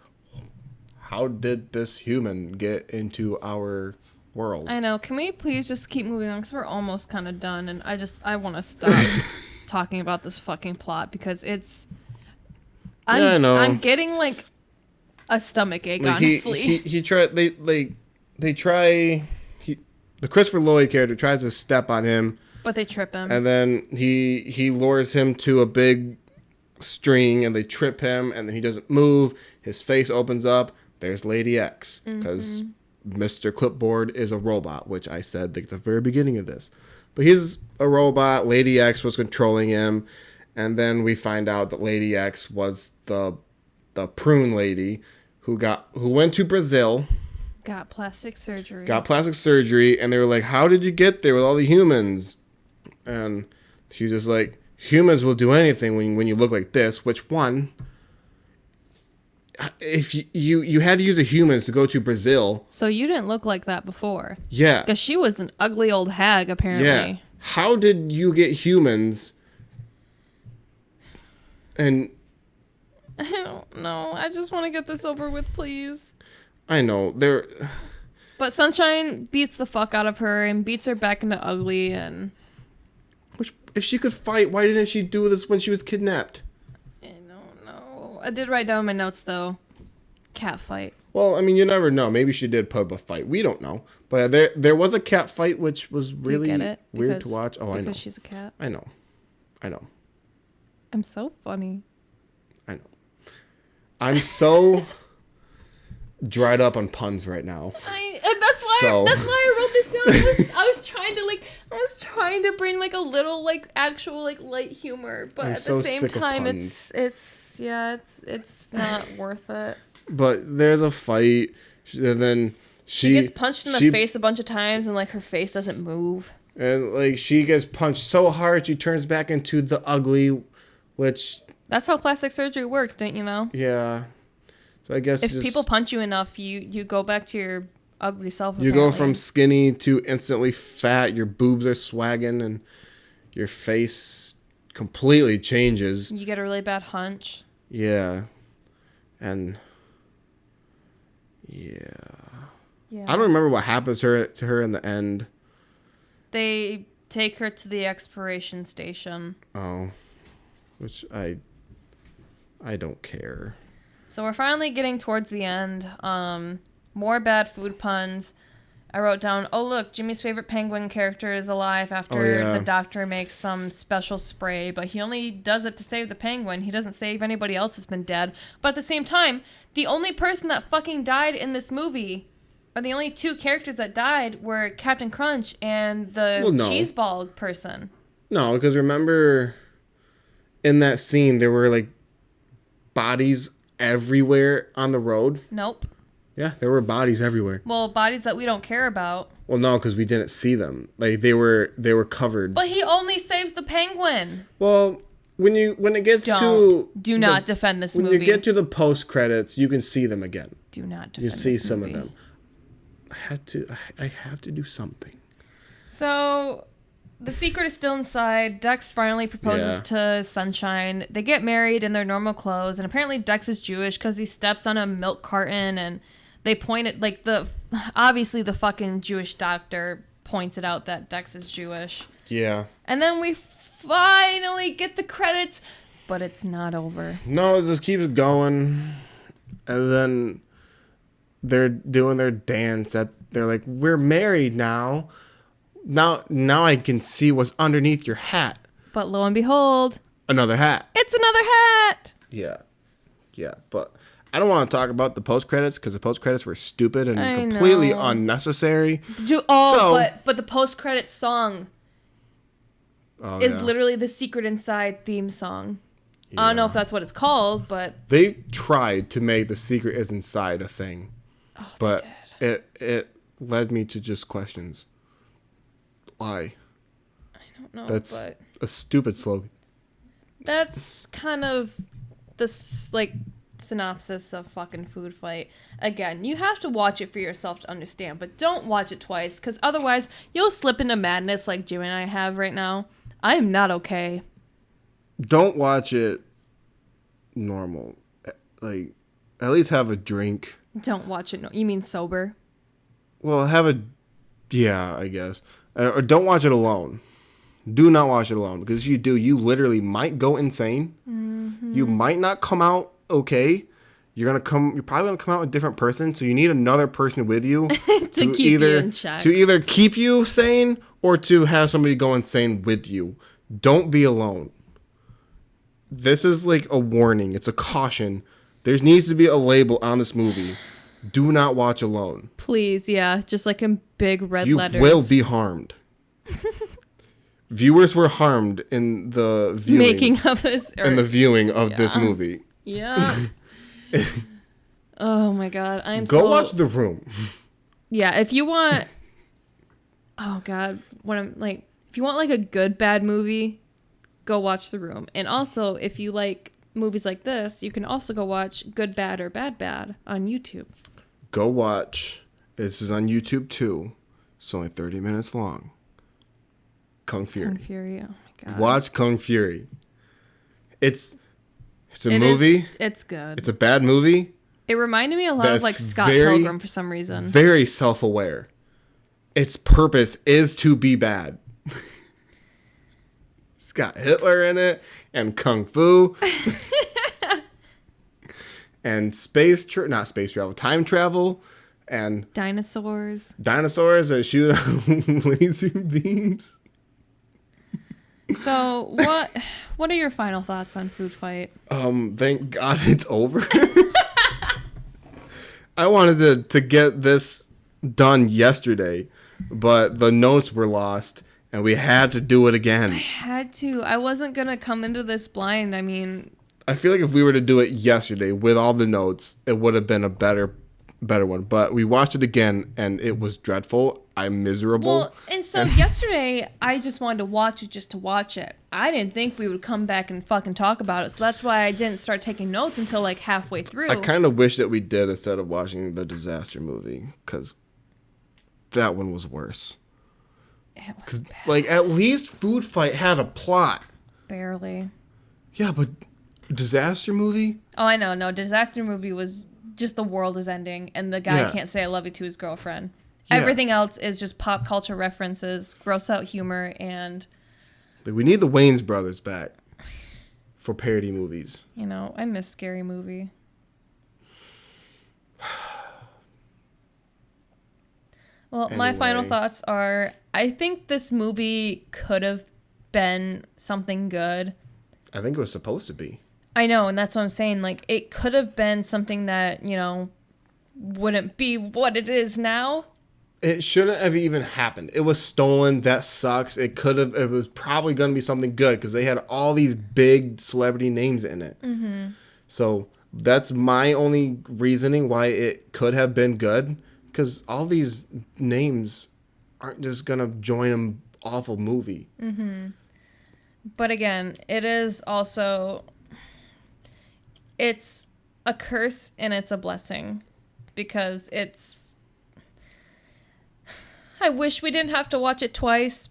how did this human get into our world? I know. Can we please just keep moving on? Because we're almost kind of done. And I want to stop talking about this fucking plot because it's... I know. I'm getting, like, a stomachache, honestly. The Christopher Lloyd character tries to step on him. But they trip him. And then he lures him to a big string, and they trip him, and then he doesn't move. His face opens up. There's Lady X. Because Mr. Clipboard is a robot, which I said like, at the very beginning of this. But he's a robot. Lady X was controlling him. And then we find out that Lady X was the prune lady who went to Brazil. Got plastic surgery. And they were like, how did you get there with all the humans? And she was just like, humans will do anything when you look like this. Which one? If you had to use the humans to go to Brazil. So you didn't look like that before. Yeah. Because she was an ugly old hag, apparently. Yeah. How did you get humans? And I don't know. I just want to get this over with, please. I know. But Sunshine beats the fuck out of her and beats her back into ugly, and... Which If she could fight, why didn't she do this when she was kidnapped? I don't know. I did write down my notes, though. Cat fight. Well, I mean, you never know. Maybe she did put up a fight. We don't know. But there was a cat fight, which was really weird to watch. Oh, I know. Because she's a cat. I know. I'm so funny. I know. I'm so dried up on puns right now. That's why I wrote this down. I was trying to bring like a little like actual like light humor, but at the same time it's not worth it. But there's a fight, and then she gets punched in the face a bunch of times, and like her face doesn't move. And like she gets punched so hard, she turns back into the ugly, which that's how plastic surgery works, don't you know? Yeah. So I guess if people punch you enough, you go back to your ugly self. You go from skinny to instantly fat. Your boobs are swagging, and your face completely changes. You get a really bad hunch. Yeah. And yeah. I don't remember what happens to her in the end. They take her to the expiration station. Oh. Which I don't care. So we're finally getting towards the end. More bad food puns. I wrote down, oh, look, Jimmy's favorite penguin character is alive after the doctor makes some special spray, but he only does it to save the penguin. He doesn't save anybody else that's been dead. But at the same time, the only person that fucking died in this movie, or the only two characters that died, were Captain Crunch and the cheeseball person. No, because remember in that scene, there were like bodies everywhere on the road. Nope. Yeah, there were bodies everywhere. Well, bodies that we don't care about. Well, no, because we didn't see them. Like they were covered. But he only saves the penguin. Well, when it gets do not defend this movie. When you get to the post credits, you can see them again. Do not defend. You see some of them. I have to do something. So the secret is still inside. Dex finally proposes to Sunshine. They get married in their normal clothes, and apparently Dex is Jewish because he steps on a milk carton, and they point at like obviously the fucking Jewish doctor points it out that Dex is Jewish. Yeah. And then we finally get the credits, but it's not over. No, it just keeps going, and then they're doing their dance. They're like, we're married now. Now I can see what's underneath your hat. But lo and behold, another hat. It's another hat. Yeah, but I don't want to talk about the post credits because the post credits were stupid and completely unnecessary. But the post credits song is literally the Secret Inside theme song. Yeah. I don't know if that's what it's called, but they tried to make the Secret is Inside a thing, but it led me to just questions. Why? I don't know. That's a stupid slogan. That's kind of this like synopsis of fucking Foodfight. Again, you have to watch it for yourself to understand, but don't watch it twice, because otherwise you'll slip into madness like Jim and I have right now. I am not okay. Don't watch it normal. Like, at least have a drink. Don't watch it. You mean sober? Well, I guess. Or don't watch it alone. Do not watch it alone, because if you do, you literally might go insane. Mm-hmm. You might not come out okay. You're probably gonna come out a different person. So you need another person with you to keep you in check. To either keep you sane or to have somebody go insane with you. Don't be alone. This is like a warning. It's a caution. There needs to be a label on this movie. Do not watch alone. Please, yeah. Just like in big red letters. You will be harmed. Viewers were harmed in the viewing of this. In the viewing of this movie. Yeah. Oh my god. Go watch The Room. Yeah, if you want... Oh god. If you want like a good bad movie, go watch The Room. And also, if you like movies like this, you can also go watch Good Bad or Bad Bad on YouTube. Go watch. This is on YouTube too. It's only 30 minutes long. Kung Fury. Kung Fury. Oh my god. Watch Kung Fury. It's a movie. It's good. It's a bad movie. It reminded me a lot of like Scott Pilgrim for some reason. Very self-aware. Its purpose is to be bad. got Hitler in it and Kung Fu. And not space travel, time travel. And dinosaurs that shoot out laser beams. So what are your final thoughts on Food Fight? Thank God it's over. I wanted to get this done yesterday, but the notes were lost and we had to do it again. I wasn't gonna come into this blind. I mean, I feel like if we were to do it yesterday with all the notes, it would have been a better one. But we watched it again and it was dreadful. I'm miserable. Well, and so yesterday I just wanted to watch it just to watch it. I didn't think we would come back and fucking talk about it. So that's why I didn't start taking notes until like halfway through. I kind of wish that we did instead of watching the disaster movie, because that one was worse. It was bad. Like, at least Food Fight had a plot. Barely. Yeah, but disaster movie? Oh, I know. No, disaster movie was just the world is ending and the guy can't say I love you to his girlfriend. Yeah. Everything else is just pop culture references, gross out humor, and... Like, we need the Wayans brothers back for parody movies. You know, I miss Scary Movie. Well, my final thoughts are, I think this movie could have been something good. I think it was supposed to be. I know, and that's what I'm saying. Like, it could have been something that, you know, wouldn't be what it is now. It shouldn't have even happened. It was stolen. That sucks. It was probably going to be something good because they had all these big celebrity names in it. Mm-hmm. So that's my only reasoning why it could have been good, because all these names aren't just going to join an awful movie. Mm-hmm. But again, it is also... It's a curse and it's a blessing, because it's... I wish we didn't have to watch it twice,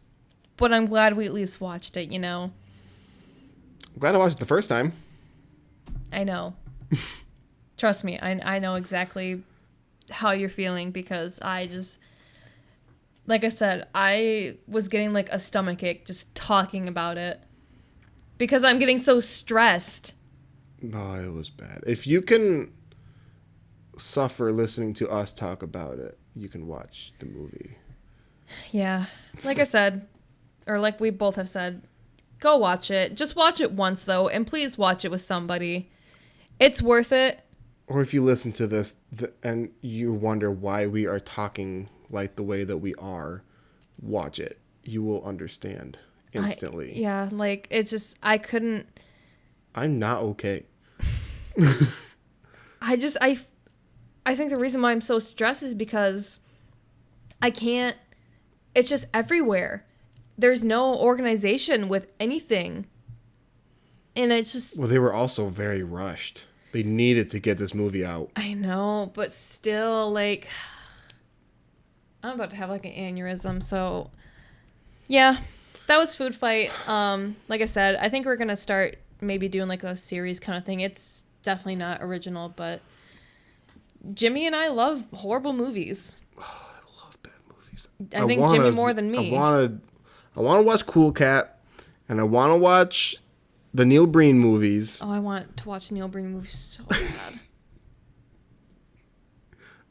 but I'm glad we at least watched it, you know? I'm glad I watched it the first time. I know. Trust me, I know exactly how you're feeling, because I just... Like I said, I was getting like a stomachache just talking about it, because I'm getting so stressed. No, it was bad. If you can suffer listening to us talk about it, you can watch the movie. Yeah. Like I said, or like we both have said, go watch it. Just watch it once, though, and please watch it with somebody. It's worth it. Or if you listen to this and you wonder why we are talking like the way that we are, watch it. You will understand instantly. Yeah, like, it's just, I couldn't... I'm not okay. I think the reason why I'm so stressed is because I can't... It's just everywhere. There's no organization with anything. And it's just... Well, they were also very rushed. They needed to get this movie out. I know, but still, like... I'm about to have, like, an aneurysm, so... Yeah, that was Food Fight. Like I said, I think we're going to start maybe doing, like, a series kind of thing. It's definitely not original, but... Jimmy and I love horrible movies. I think Jimmy more than me. I want to watch Cool Cat, and I want to watch the Neil Breen movies. Oh, I want to watch Neil Breen movies so bad.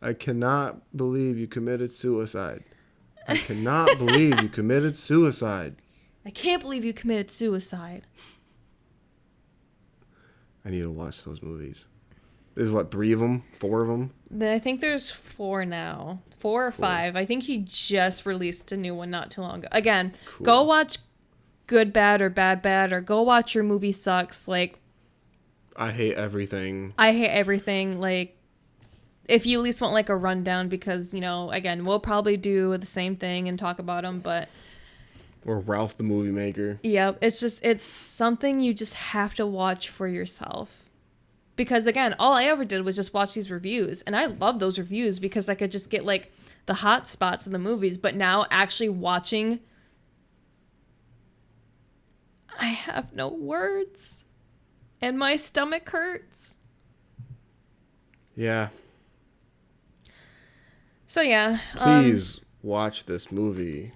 I cannot believe you committed suicide. I cannot believe you committed suicide. I can't believe you committed suicide. I need to watch those movies. There's what, 3 of them? 4 of them? I think there's 4 now. 4 or 5. I think he just released a new one not too long ago. Again, Cool. Go watch Good Bad or Bad Bad, or go watch Your Movie Sucks. Like, I Hate Everything. I Hate Everything. Like, if you at least want like a rundown, because, you know, again, we'll probably do the same thing and talk about them, but... Or Ralph the Movie Maker. Yep, it's something you just have to watch for yourself. Because, again, all I ever did was just watch these reviews. And I love those reviews because I could just get, like, the hot spots in the movies. But now actually watching, I have no words. And my stomach hurts. Yeah. So, yeah. Please watch this movie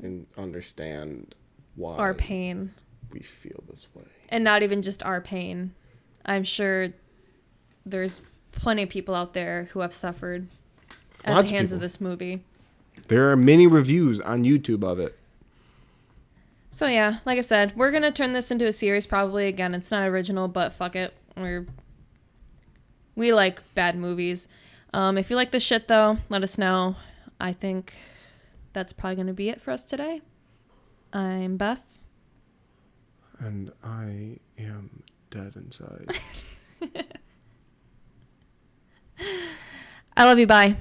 and understand why. Our pain. we feel this way. And not even just our pain. I'm sure there's plenty of people out there who have suffered at Lots the hands of of this movie. There are many reviews on YouTube of it. So yeah, like I said, we're going to turn this into a series probably. Again, it's not original, but fuck it. We like bad movies. If you like this shit, though, let us know. I think that's probably going to be it for us today. I'm Beth. And I am dead inside. I love you. Bye.